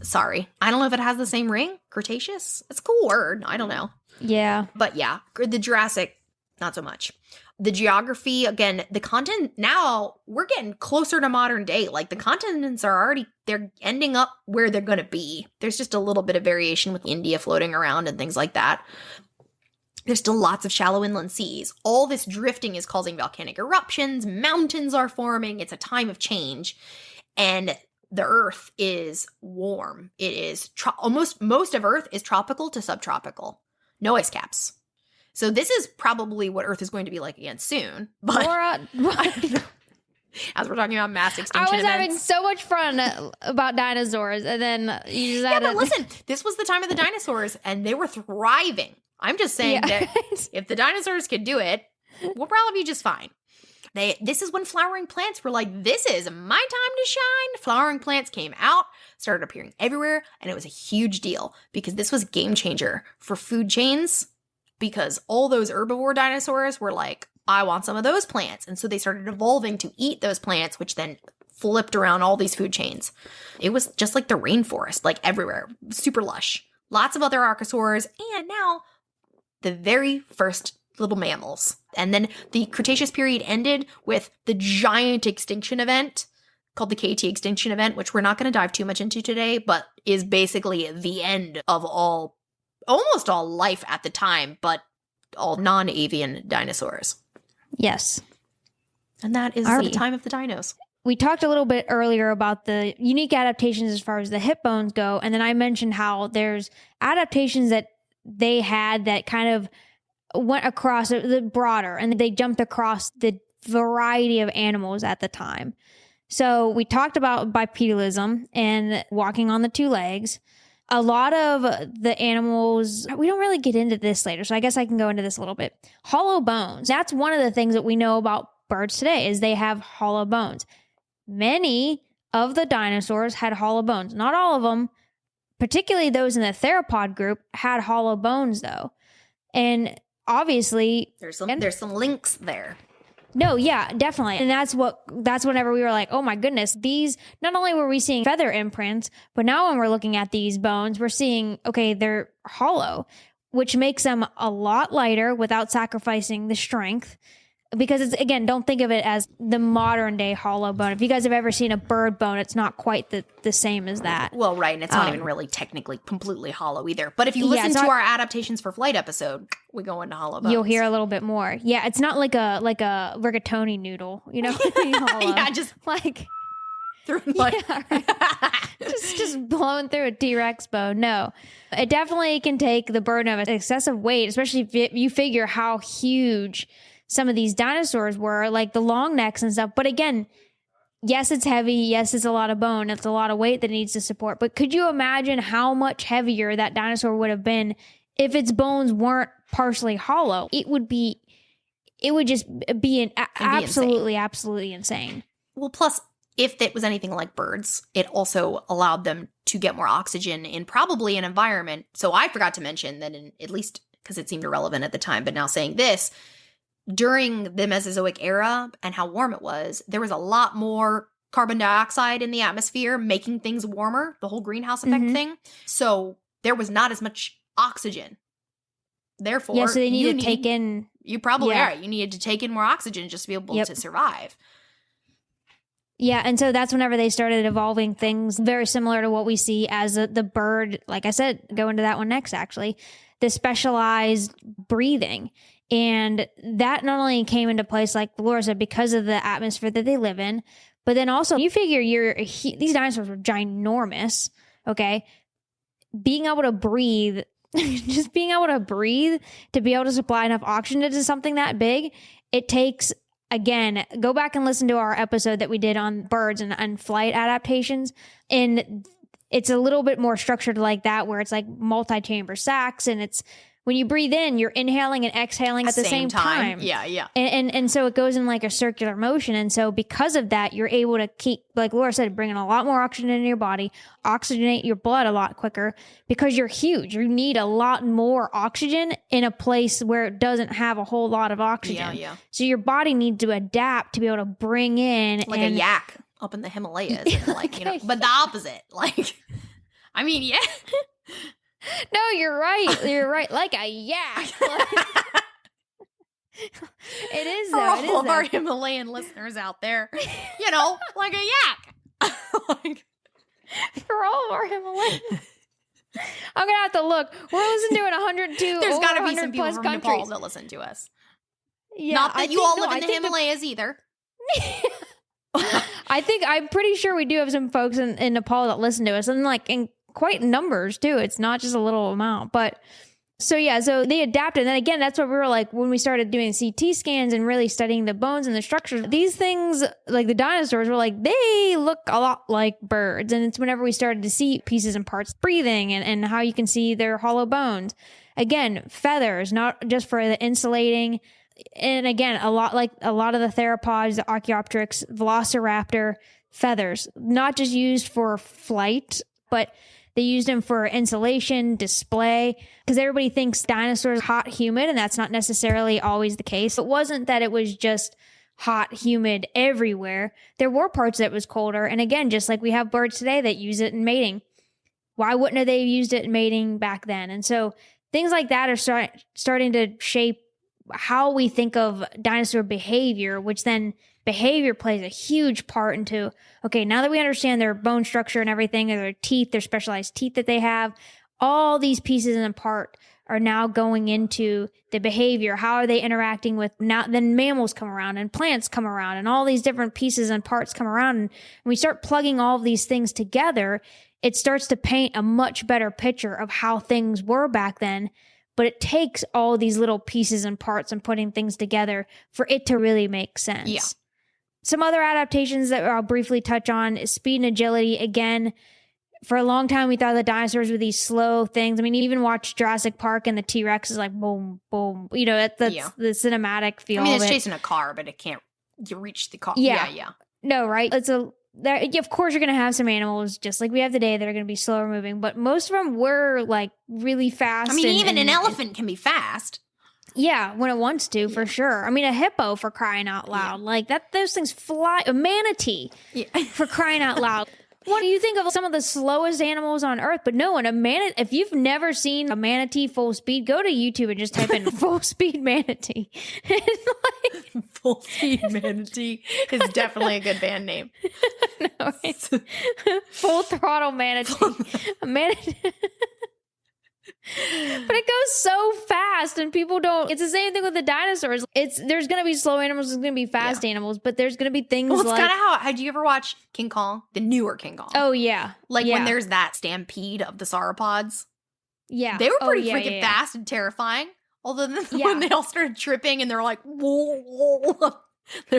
Sorry. I don't know if it has the same ring. Cretaceous? It's a cool word. I don't know. Yeah. But yeah, the Jurassic, not so much. The geography, again, the continent, now we're getting closer to modern day. Like the continents are already, they're ending up where they're going to be. There's just a little bit of variation with India floating around and things like that. There's still lots of shallow inland seas. All this drifting is causing volcanic eruptions. Mountains are forming. It's a time of change. And the Earth is warm. It is most of Earth is tropical to subtropical. No ice caps. So this is probably what Earth is going to be like again soon. But as we're talking about mass extinction events. Having so much fun about dinosaurs, and then you just but listen, this was the time of the dinosaurs, and they were thriving. I'm just saying that if the dinosaurs could do it, we'll probably be just fine. This is when flowering plants were like, this is my time to shine. Flowering plants came out, started appearing everywhere, and it was a huge deal because this was a game changer for food chains because all those herbivore dinosaurs were like, I want some of those plants. And so they started evolving to eat those plants, which then flipped around all these food chains. It was just like the rainforest, like everywhere, super lush. Lots of other archosaurs, and now the very first little mammals. And then the Cretaceous period ended with the giant extinction event called the Katy extinction event, which we're not going to dive too much into today, but is basically the end of almost all life at the time, but all non-avian dinosaurs. Yes. And that is the time of the dinos. We talked a little bit earlier about the unique adaptations as far as the hip bones go, and then I mentioned how there's adaptations that they had that kind of went across the broader, and they jumped across the variety of animals at the time. So we talked about bipedalism and walking on the 2 legs. A lot of the animals, we don't really get into this later, so I guess I can go into this a little bit. Hollow bones. That's one of the things that we know about birds today is they have hollow bones. Many of the dinosaurs had hollow bones. Not all of them, particularly those in the theropod group, had hollow bones though. And obviously there's some links there. No, yeah, definitely. And that's whenever we were like, oh my goodness, these, not only were we seeing feather imprints, but now when we're looking at these bones, we're seeing, okay, they're hollow, which makes them a lot lighter without sacrificing the strength. Because it's, again, don't think of it as the modern day hollow bone. If you guys have ever seen a bird bone, it's not quite the same as that. Well, right. And it's not even really technically completely hollow either. But if you listen to our adaptations for flight episode, we go into hollow bones. You'll hear a little bit more. Yeah. It's not like a rigatoni noodle, you know? Yeah, just like through like yeah, right. just blowing through a T-Rex bone. No, it definitely can take the burden of excessive weight, especially if you figure how huge some of these dinosaurs were, like the long necks and stuff. But again, yes, it's heavy. Yes, it's a lot of bone. It's a lot of weight that it needs to support. But could you imagine how much heavier that dinosaur would have been if its bones weren't partially hollow? It would just be absolutely insane. Well, plus, if it was anything like birds, it also allowed them to get more oxygen in probably an environment. So I forgot to mention that at least because it seemed irrelevant at the time, but now saying this, during the Mesozoic era and how warm it was, there was a lot more carbon dioxide in the atmosphere, making things warmer, the whole greenhouse effect thing. So there was not as much oxygen. Therefore, yeah, so they needed to take in. You probably are. You needed to take in more oxygen just to be able to survive. Yeah, and so that's whenever they started evolving things very similar to what we see as the bird. Like I said, go into that one next, actually. The specialized breathing. And that not only came into place, like Laura said, because of the atmosphere that they live in, but then also you figure these dinosaurs were ginormous, okay? Being able to breathe, just being able to breathe to be able to supply enough oxygen to something that big, it takes again, go back and listen to our episode that we did on birds and flight adaptations. And it's a little bit more structured like that, where it's like multi-chamber sacs, and it's when you breathe in, you're inhaling and exhaling at the same time. Yeah. And so it goes in like a circular motion. And so because of that, you're able to keep, like Laura said, bringing a lot more oxygen into your body, oxygenate your blood a lot quicker, because you're huge. You need a lot more oxygen in a place where it doesn't have a whole lot of oxygen. Yeah. So your body needs to adapt to be able to bring in. Like a yak up in the Himalayas. And like, but the opposite. Like, I mean, yeah. No, you're right. You're right. Like a yak. It is, though. For all of our Himalayan listeners out there, like a yak. Like, for all of our Himalayan. I'm going to have to look. We're listening to it 102. There's got to be some people from countries. Nepal that listen to us. Yeah, not that you all live in the Himalayas either. I'm pretty sure we do have some folks in Nepal that listen to us, and like in quite numbers too. It's not just a little amount, but so they adapted. And then again, that's what we were like when we started doing CT scans and really studying the bones and the structures. These things, like the dinosaurs, were like, they look a lot like birds. And it's whenever we started to see pieces and parts breathing and how you can see their hollow bones. Again, feathers, not just for the insulating. And again, a lot of the theropods, the Archaeopteryx, Velociraptor, feathers, not just used for flight, but they used them for insulation, display, because everybody thinks dinosaurs are hot, humid, and that's not necessarily always the case. It wasn't that it was just hot, humid everywhere. There were parts that was colder. And again, just like we have birds today that use it in mating. Why wouldn't have they used it in mating back then? And so things like that are starting to shape how we think of dinosaur behavior, which then behavior plays a huge part into, okay, now that we understand their bone structure and everything, their teeth, their specialized teeth that they have, all these pieces and part are now going into the behavior. How are they interacting with now? Then mammals come around and plants come around and all these different pieces and parts come around. And we start plugging all of these things together. It starts to paint a much better picture of how things were back then. But it takes all these little pieces and parts and putting things together for it to really make sense. Yeah. Some other adaptations that I'll briefly touch on is speed and agility. Again, for a long time, we thought the dinosaurs were these slow things. I mean, even watch Jurassic Park and the T-Rex is like boom, boom. That's the cinematic feel. I mean, it's of chasing a car, but it can't reach the car. Yeah. Yeah. No, right? Of course, you're going to have some animals just like we have today that are going to be slower moving, but most of them were like really fast. I mean, even an elephant can be fast. Yeah, when it wants to, for sure. I mean, a hippo, for crying out loud. Like those things fly. A manatee, for crying out loud. What do you think of some of the slowest animals on Earth? But no, if you've never seen a manatee full speed, go to YouTube and just type in full speed manatee. Full speed manatee is definitely a good band name. No, it's full throttle manatee. A manatee. But it goes so fast and people don't. It's the same thing with the dinosaurs. There's going to be slow animals, there's going to be fast animals, but there's going to be things it's kind of how, did you ever watch King Kong? The newer King Kong. Oh, yeah. When there's that stampede of the sauropods. Yeah. They were pretty freaking fast and terrifying. Although then when they all started tripping and they're like, whoa.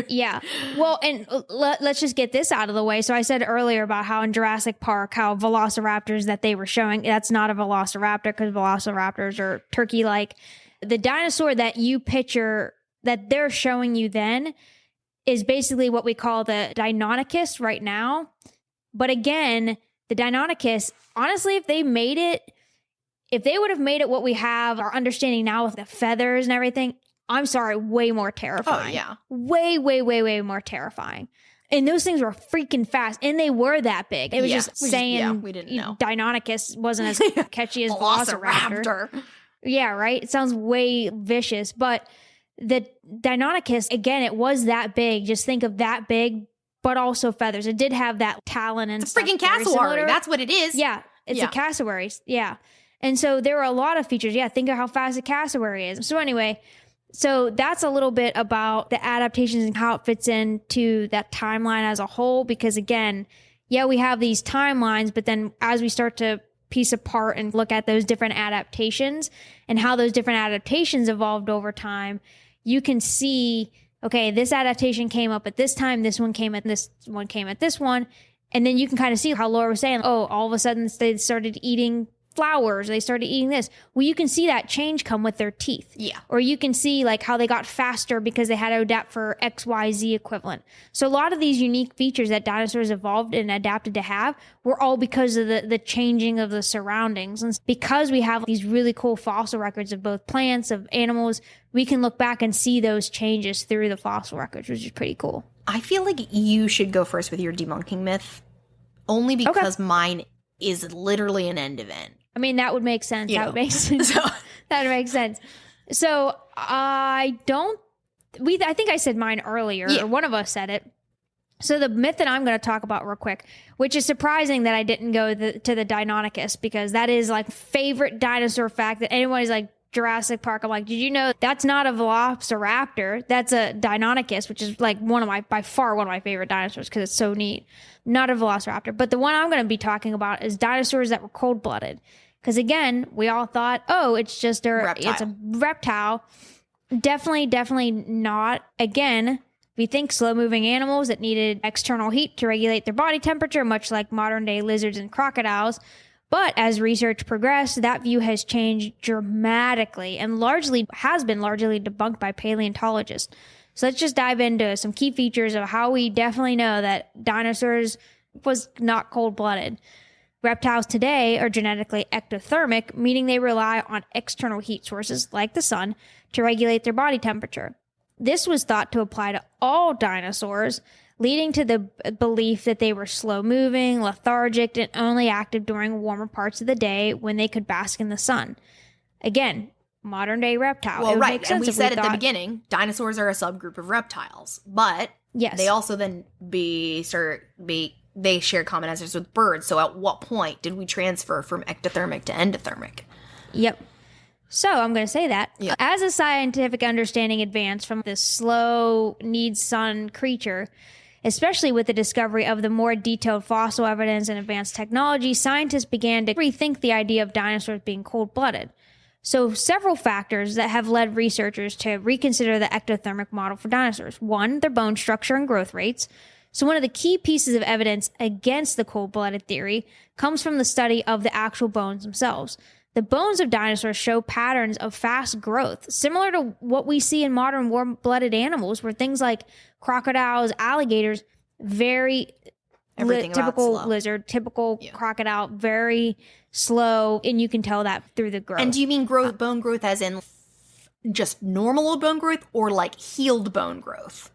Yeah. Well, and let's just get this out of the way. So I said earlier about how in Jurassic Park, how velociraptors that they were showing, that's not a velociraptor because velociraptors are turkey-like. The dinosaur that you picture that they're showing you then is basically what we call the Deinonychus right now. But again, the Deinonychus, honestly, if they would have made it what we have, our understanding now with the feathers and everything, I'm sorry, way more terrifying. Oh, yeah. Way, way, way, way more terrifying. And those things were freaking fast. And they were that big. It was just saying we didn't know. Deinonychus wasn't as catchy as Velociraptor. Yeah, right? It sounds way vicious. But the Deinonychus, again, it was that big. Just think of that big, but also feathers. It did have that talon and it's a freaking cassowary. That's what it is. Yeah, it's a cassowary. Yeah. And so there were a lot of features. Yeah, think of how fast a cassowary is. So anyway... So that's a little bit about the adaptations and how it fits into that timeline as a whole. Because again, we have these timelines, but then as we start to piece apart and look at those different adaptations and how those different adaptations evolved over time, you can see okay, this adaptation came up at this time, this one came at this one. And then you can kind of see how Laura was saying, oh, all of a sudden they started eating flowers, they started eating this. Well, you can see that change come with their teeth. Yeah. Or you can see like how they got faster because they had to adapt for XYZ equivalent. So a lot of these unique features that dinosaurs evolved and adapted to have were all because of the changing of the surroundings. And because we have these really cool fossil records of both plants, of animals, we can look back and see those changes through the fossil records, which is pretty cool. I feel like you should go first with your debunking myth, only because mine is literally an end event. I mean, that would make sense. That would make sense. That would make sense. So I think I said mine earlier, or one of us said it. So the myth that I'm going to talk about real quick, which is surprising that I didn't go to the Deinonychus, because that is like favorite dinosaur fact that anybody's like, Jurassic Park. I'm like, did you know that's not a velociraptor? That's a Deinonychus, which is like by far one of my favorite dinosaurs because it's so neat. Not a velociraptor. But the one I'm going to be talking about is dinosaurs that were cold-blooded. Because again, we all thought, oh, it's just it's a reptile. Definitely not. Again, we think slow-moving animals that needed external heat to regulate their body temperature, much like modern-day lizards and crocodiles. But as research progressed, that view has changed dramatically and has been largely debunked by paleontologists. So let's just dive into some key features of how we definitely know that dinosaurs was not cold-blooded. Reptiles today are genetically ectothermic, meaning they rely on external heat sources like the sun to regulate their body temperature. This was thought to apply to all dinosaurs, leading to the belief that they were slow-moving, lethargic, and only active during warmer parts of the day when they could bask in the sun. Again, modern-day reptile. Well, right, and we said at the beginning, dinosaurs are a subgroup of reptiles, but they also then they share common ancestors with birds. So at what point did we transfer from ectothermic to endothermic? Yep. So I'm going to say that. Yep. As a scientific understanding advanced from this slow, needs sun creature, especially with the discovery of the more detailed fossil evidence and advanced technology, scientists began to rethink the idea of dinosaurs being cold-blooded. So several factors that have led researchers to reconsider the ectothermic model for dinosaurs. One, their bone structure and growth rates. So one of the key pieces of evidence against the cold-blooded theory comes from the study of the actual bones themselves. The bones of dinosaurs show patterns of fast growth, similar to what we see in modern warm-blooded animals, where things like crocodiles, alligators, typical lizard, typical crocodile, very slow, and you can tell that through the growth. And do you mean bone growth as in just normal bone growth or like healed bone growth?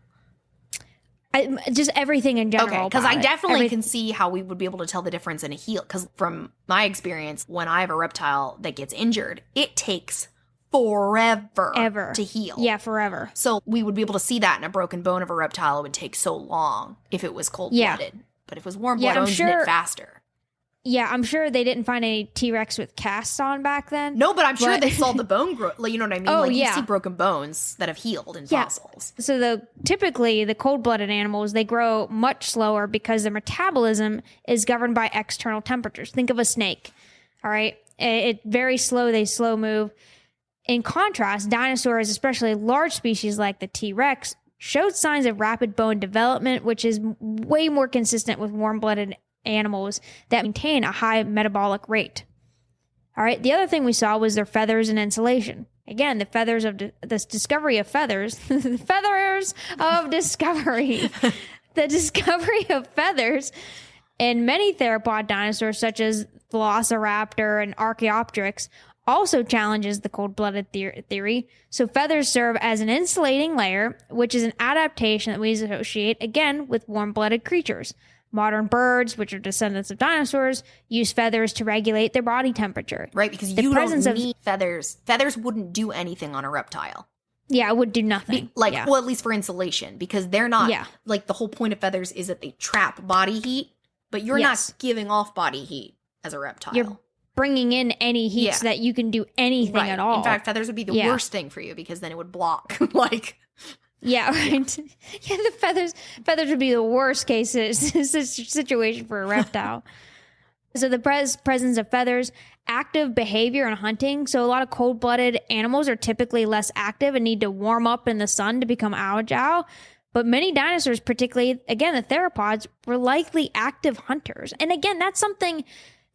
Just everything in general. Okay, because I definitely can see how we would be able to tell the difference in a heel. Because from my experience, when I have a reptile that gets injured, it takes forever to heal. Yeah, forever. So we would be able to see that in a broken bone of a reptile. It would take so long if it was cold-blooded. Yeah. But if it was warm-blooded, it would faster. Yeah, I'm sure they didn't find any T-Rex with casts on back then. No, but I'm sure they saw the bone growth. Like, you know what I mean? You see broken bones that have healed in fossils. So typically the cold-blooded animals, they grow much slower because their metabolism is governed by external temperatures. Think of a snake. All right, it's very slow. They slow move. In contrast, dinosaurs, especially large species like the T-Rex, showed signs of rapid bone development, which is way more consistent with warm-blooded animals that maintain a high metabolic rate. All right, the other thing we saw was their feathers and insulation. Again, the feathers of this discovery of feathers, the feathers of discovery, the discovery of feathers in many theropod dinosaurs such as Velociraptor and Archaeopteryx also challenges the cold-blooded theory. So feathers serve as an insulating layer, which is an adaptation that we associate, again, with warm-blooded creatures. Modern birds, which are descendants of dinosaurs, use feathers to regulate their body temperature. Right, because you don't need feathers. Feathers wouldn't do anything on a reptile. Yeah, it would do nothing. Well, at least for insulation, because they're not, like, the whole point of feathers is that they trap body heat, but you're not giving off body heat as a reptile. You're bringing in any heat so that you can do anything at all. In fact, feathers would be the worst thing for you, because then it would block, Yeah, right. Yeah, the feathers would be the worst case situation for a reptile. So the presence of feathers, active behavior and hunting. So a lot of cold-blooded animals are typically less active and need to warm up in the sun to become agile. But many dinosaurs, particularly, again, the theropods, were likely active hunters. And again, that's something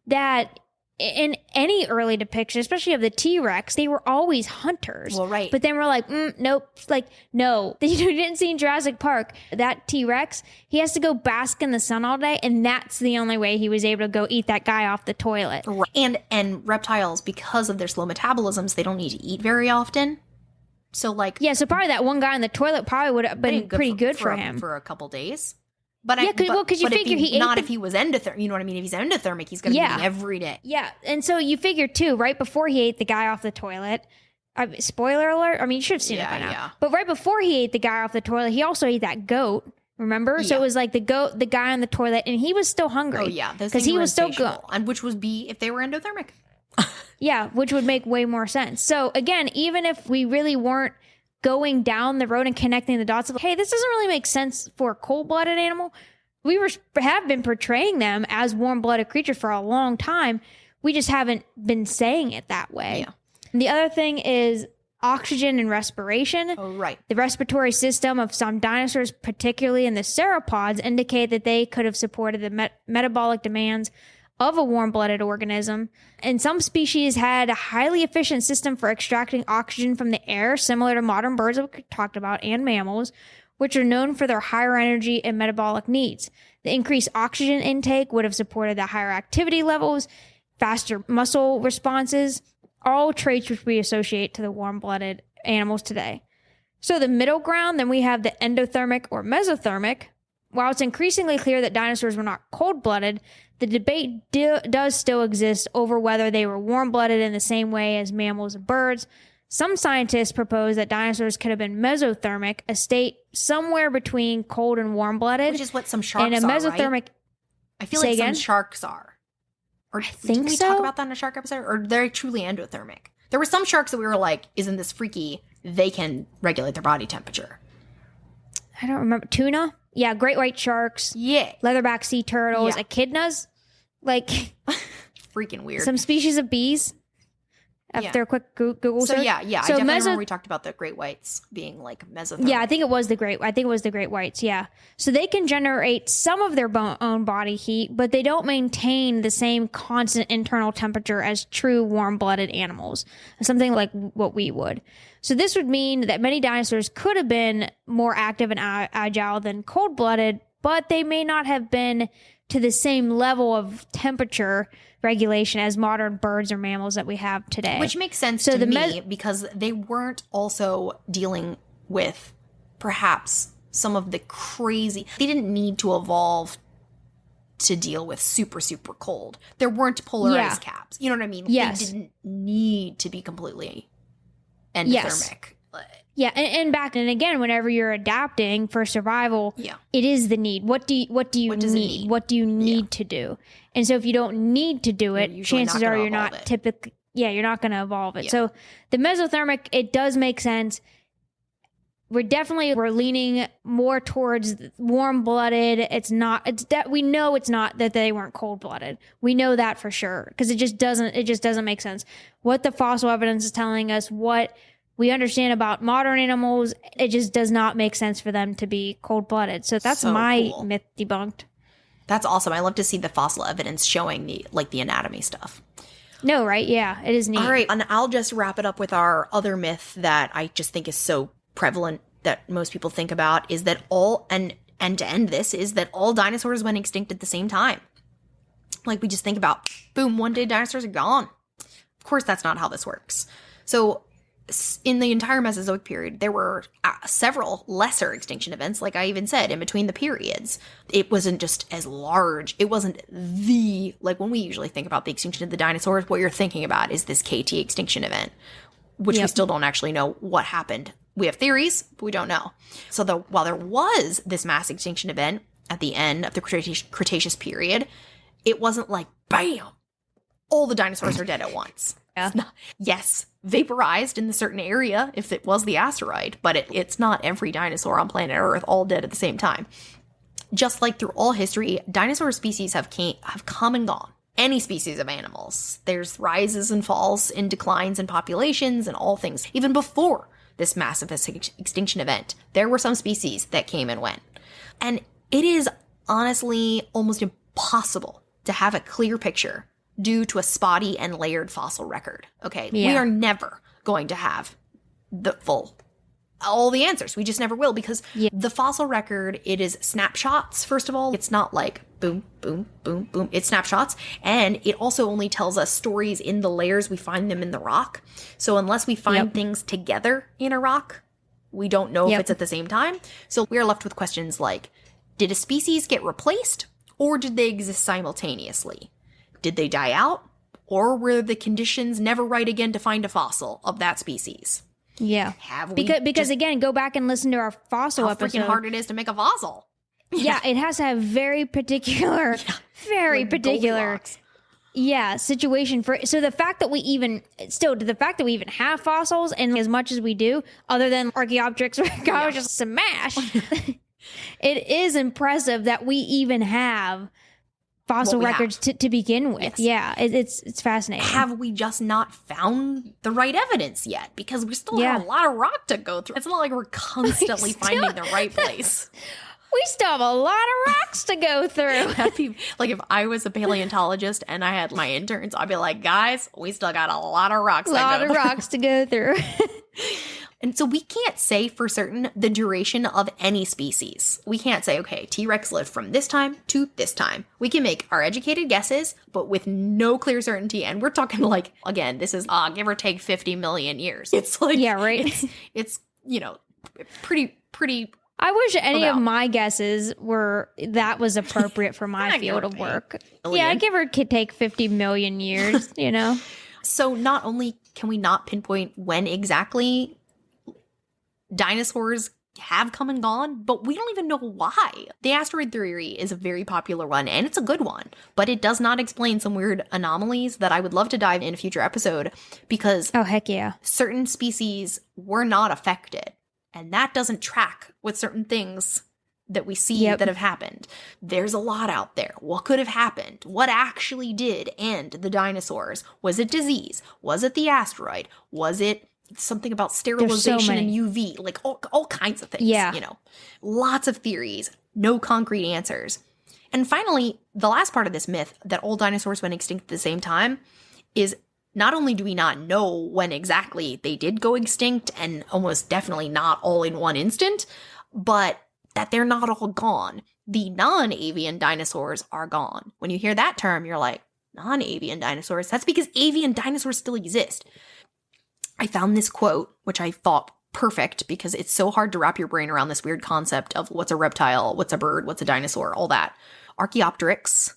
that in any early depiction, especially of the T-Rex, they were always hunters. Well, right. But then we're like, nope. Like, no. You didn't see in Jurassic Park, that T-Rex, he has to go bask in the sun all day, and that's the only way he was able to go eat that guy off the toilet. Right. And reptiles, because of their slow metabolisms, they don't need to eat very often. So, like... Yeah, so probably that one guy on the toilet probably would have been pretty good for him. For a couple days. But because you figure he ate not if he was endothermic. You know what I mean? If he's endothermic, he's going to be eating every day. Yeah, and so you figure too, right before he ate the guy off the toilet. Spoiler alert! I mean, you should have seen it by now. Yeah. But right before he ate the guy off the toilet, he also ate that goat. Remember? Yeah. So it was like the guy on the toilet, and he was still hungry. Oh yeah, because he was still good. And which would be if they were endothermic. Yeah, which would make way more sense. So again, even if we really weren't going down the road and connecting the dots of, hey, this doesn't really make sense for a cold-blooded animal. We have been portraying them as warm-blooded creatures for a long time. We just haven't been saying it that way. Yeah. And the other thing is oxygen and respiration. Oh, right. The respiratory system of some dinosaurs, particularly in the sauropods, indicate that they could have supported the metabolic demands of a warm-blooded organism. And some species had a highly efficient system for extracting oxygen from the air, similar to modern birds that we talked about, and mammals, which are known for their higher energy and metabolic needs. The increased oxygen intake would have supported the higher activity levels, faster muscle responses, all traits which we associate to the warm-blooded animals today. So the middle ground, then we have the endothermic or mesothermic. While it's increasingly clear that dinosaurs were not cold-blooded, the debate does still exist over whether they were warm-blooded in the same way as mammals and birds. Some scientists propose that dinosaurs could have been mesothermic, a state somewhere between cold and warm-blooded. Which is what some sharks and a mesothermic, right? I feel like some sharks are. Or I think did we talk about that in a shark episode? Or they're truly endothermic? There were some sharks that we were like, isn't this freaky? They can regulate their body temperature. I don't remember. Tuna? Yeah, great white sharks. Yeah. Leatherback sea turtles. Echidnas. Like... freaking weird. Some species of bees. After a quick Google search. So I definitely remember we talked about the great whites being like mesothermic. Yeah, I think it was the great whites. Yeah, so they can generate some of their own body heat, but they don't maintain the same constant internal temperature as true warm-blooded animals, something like what we would. So this would mean that many dinosaurs could have been more active and agile than cold-blooded, but they may not have been to the same level of temperature regulation as modern birds or mammals that we have today. Which makes sense to me because they weren't also dealing with perhaps some of the crazy... They didn't need to evolve to deal with super, super cold. There weren't polar ice caps. You know what I mean? Yes. They didn't need to be completely endothermic. Yes. Yeah, and again, whenever you're adapting for survival, it is the need. What do you need? What do you need to do? And so if you don't need to do it, chances are you're not typically, you're not going to evolve it. Yeah. So the mesothermic, it does make sense. We're leaning more towards warm-blooded. We know it's not that they weren't cold-blooded. We know that for sure because it just doesn't make sense. What the fossil evidence is telling us, what we understand about modern animals, it just does not make sense for them to be cold-blooded. So that's cool. Myth debunked. That's awesome. I love to see the fossil evidence showing the anatomy stuff. No, right? Yeah, it is neat. All right, and I'll just wrap it up with our other myth that I just think is so prevalent that most people think about is that all dinosaurs went extinct at the same time. Like we just think about, boom, one day dinosaurs are gone. Of course, that's not how this works. So in the entire Mesozoic period, there were several lesser extinction events, like I even said, in between the periods. It wasn't just as large. It wasn't like when we usually think about the extinction of the dinosaurs, what you're thinking about is this KT extinction event, which we still don't actually know what happened. We have theories, but we don't know. So while there was this mass extinction event at the end of the Cretaceous period, it wasn't like, bam, all the dinosaurs are dead at once. Yes, vaporized in the certain area if it was the asteroid, but it's not every dinosaur on planet Earth all dead at the same time. Just like through all history, dinosaur species have come and gone. any species of animals. There's rises and falls and declines and populations and all things. Even before this massive extinction event, there were some species that came and went. And it is honestly almost impossible to have a clear picture due to a spotty and layered fossil record. Okay, we are never going to have all the answers. We just never will, because the fossil record, it is snapshots, first of all. It's not like boom, boom, boom, boom. It's snapshots. And it also only tells us stories in the layers. We find them in the rock. So unless we find things together in a rock, we don't know if it's at the same time. So we are left with questions like, did a species get replaced, or did they exist simultaneously? Did they die out, or were the conditions never right again to find a fossil of that species? Yeah. Because again, go back and listen to our fossil episode. How freaking hard it is to make a fossil. Yeah, it has to have very particular, situation for. So the fact that we even have fossils, and as much as we do, other than Archaeopteryx, which just smash, it is impressive that we even have fossil records to begin with. Yes. Yeah, it's fascinating. Have we just not found the right evidence yet? Because we still have a lot of rock to go through. It's not like we're constantly finding the right place. We still have a lot of rocks to go through. Like, if I was a paleontologist and I had my interns, I'd be like, guys, we still got a lot of rocks to go through. And so we can't say for certain the duration of any species. We can't say, okay, T-Rex lived from this time to this time. We can make our educated guesses, but with no clear certainty. And we're talking like, again, this is give or take 50 million years. It's like, yeah, right. It's pretty. I wish any of my guesses that was appropriate for my field of work. Yeah, give or take 50 million years, So not only can we not pinpoint when exactly dinosaurs have come and gone, but we don't even know why. The asteroid theory is a very popular one, and it's a good one, but it does not explain some weird anomalies that I would love to dive in a future episode, because certain species were not affected, and that doesn't track with certain things that we see that have happened. There's a lot out there. What could have happened? What actually did end the dinosaurs? Was it disease? Was it the asteroid? Was it something about sterilization and UV? Like all kinds of things. Yeah. Lots of theories, no concrete answers. And finally, the last part of this myth that all dinosaurs went extinct at the same time is, not only do we not know when exactly they did go extinct, and almost definitely not all in one instant, but that they're not all gone. The non-avian dinosaurs are gone. When you hear that term, you're like, non-avian dinosaurs? That's because avian dinosaurs still exist. I found this quote, which I thought perfect, because it's so hard to wrap your brain around this weird concept of what's a reptile, what's a bird, what's a dinosaur, all that. Archaeopteryx,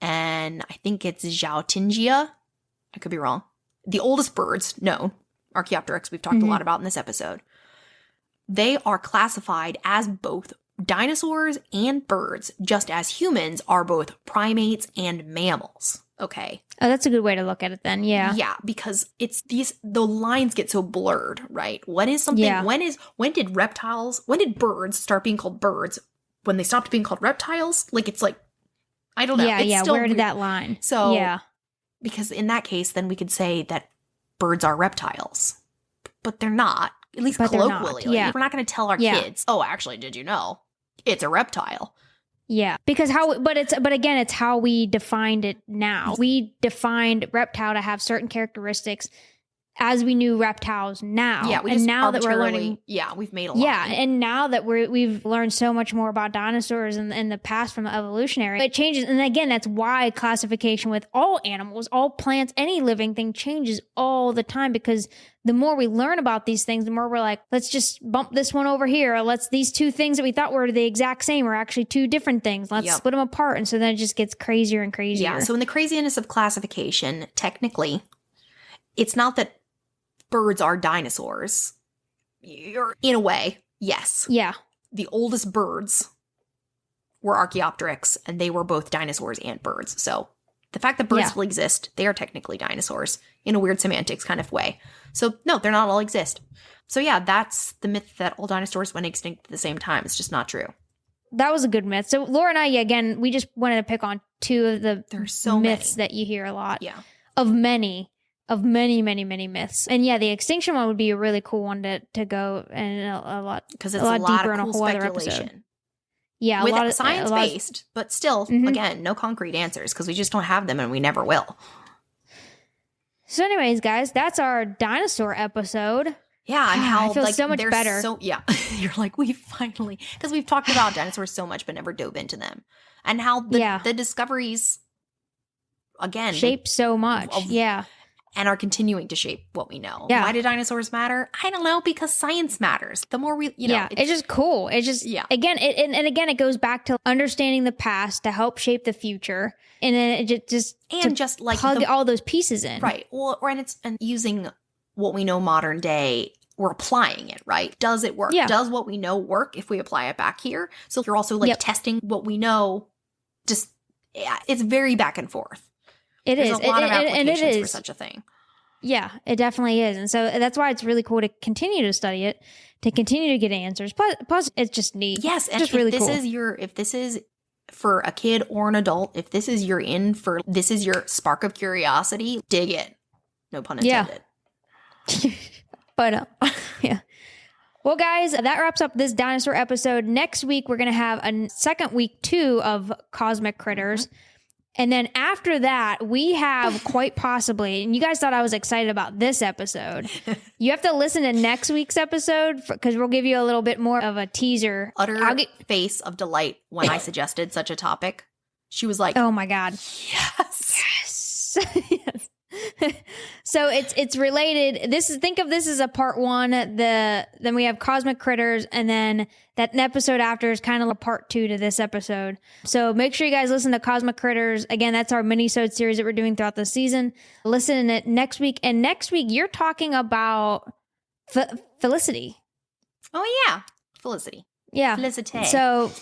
and I think it's Zhaotingia, I could be wrong, the oldest birds known, Archaeopteryx, we've talked a lot about in this episode. They are classified as both dinosaurs and birds, just as humans are both primates and mammals. Okay. Oh, that's a good way to look at it then. Yeah. Yeah, because the lines get so blurred, right? When is something, when did birds start being called birds? When they stopped being called reptiles? Like, it's like, I don't know. Yeah, where did that line? So, because in that case, then we could say that birds are reptiles. But they're not. At least colloquially. We're not going to tell our kids, oh, actually, did you know? It's a reptile. Yeah, because again, it's how we defined it now. We defined reptile to have certain characteristics as we knew reptiles now. Yeah, and now that we're learning, we've made a lot. Yeah, and now that we've learned so much more about dinosaurs in the past from the evolutionary, it changes. And again, that's why classification with all animals, all plants, any living thing changes all the time, because the more we learn about these things, the more we're like, let's just bump this one over here. Or these two things that we thought were the exact same are actually two different things. Let's split them apart. And so then it just gets crazier and crazier. Yeah, so in the craziness of classification, technically, it's not that birds are dinosaurs. In a way, yes. Yeah. The oldest birds were Archaeopteryx, and they were both dinosaurs and birds. So the fact that birds still exist, they are technically dinosaurs in a weird semantics kind of way. So no, they're not all exist. So yeah, that's the myth that all dinosaurs went extinct at the same time. It's just not true. That was a good myth. So Laura and I, again, we just wanted to pick on two of the There's so myths many that you hear a lot. Yeah. Of many, many, many myths. And yeah, the extinction one would be a really cool one to go and a lot, because it's a lot deeper of in a cool whole other episode. speculation. Yeah, With science-based, but still, Mhm. again, no concrete answers because we just don't have them and we never will. So anyways, guys, that's our dinosaur episode. Yeah, and how I feel like so much they're better. So yeah, you're like we finally because we've talked about dinosaurs so much but never dove into them, and how the discoveries again shape so much. And are continuing to shape what we know. Yeah. Why do dinosaurs matter? I don't know, because science matters. The more we, it's just cool. It's just, again, again, it goes back to understanding the past to help shape the future. And then it just like plug all those pieces in. Right. Well, and using what we know modern day, we're applying it, right? Does it work? Yeah. Does what we know work if we apply it back here? So you're also like testing what we know. Just, it's very back and forth. There's a lot of applications for such a thing. Yeah, it definitely is. And so that's why it's really cool to continue to study it, to continue to get answers. Plus it's just neat. Yes, and just really cool. If this is for a kid or an adult, if this is this is your spark of curiosity, dig it. No pun intended. But yeah. Well, guys, that wraps up this dinosaur episode. Next week, we're going to have a second week 2 of Cosmic Critters. Mm-hmm. And then after that, we have quite possibly, and you guys thought I was excited about this episode. You have to listen to next week's episode because we'll give you a little bit more of a teaser. Utter face of delight when I suggested such a topic. She was like, "Oh my God. Yes. Yes. So it's related. Think of this as a part 1. Then we have Cosmic Critters, and then that episode after is kind of a part 2 to this episode. So make sure you guys listen to Cosmic Critters. Again, that's our mini-sode series that we're doing throughout the season. Listen to it next week. And next week, you're talking about Felicity. Oh, yeah. Felicity. Yeah. Felicity. So,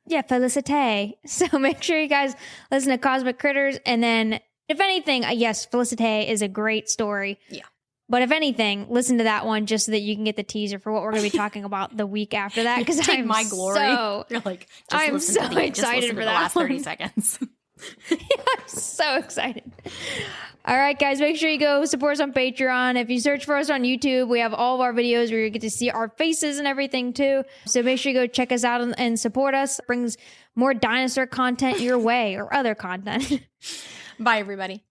yeah, Felicity. So make sure you guys listen to Cosmic Critters. And then, if anything, yes, Felicity is a great story. Yeah. But if anything, listen to that one just so that you can get the teaser for what we're going to be talking about the week after that. Because I'm my glory. You're like, I'm so excited for the that last 30 one. seconds. Yeah, I'm so excited. All right, guys, make sure you go support us on Patreon. If you search for us on YouTube, we have all of our videos where you get to see our faces and everything too. So make sure you go check us out and support us. It brings more dinosaur content your way or other content. Bye, everybody.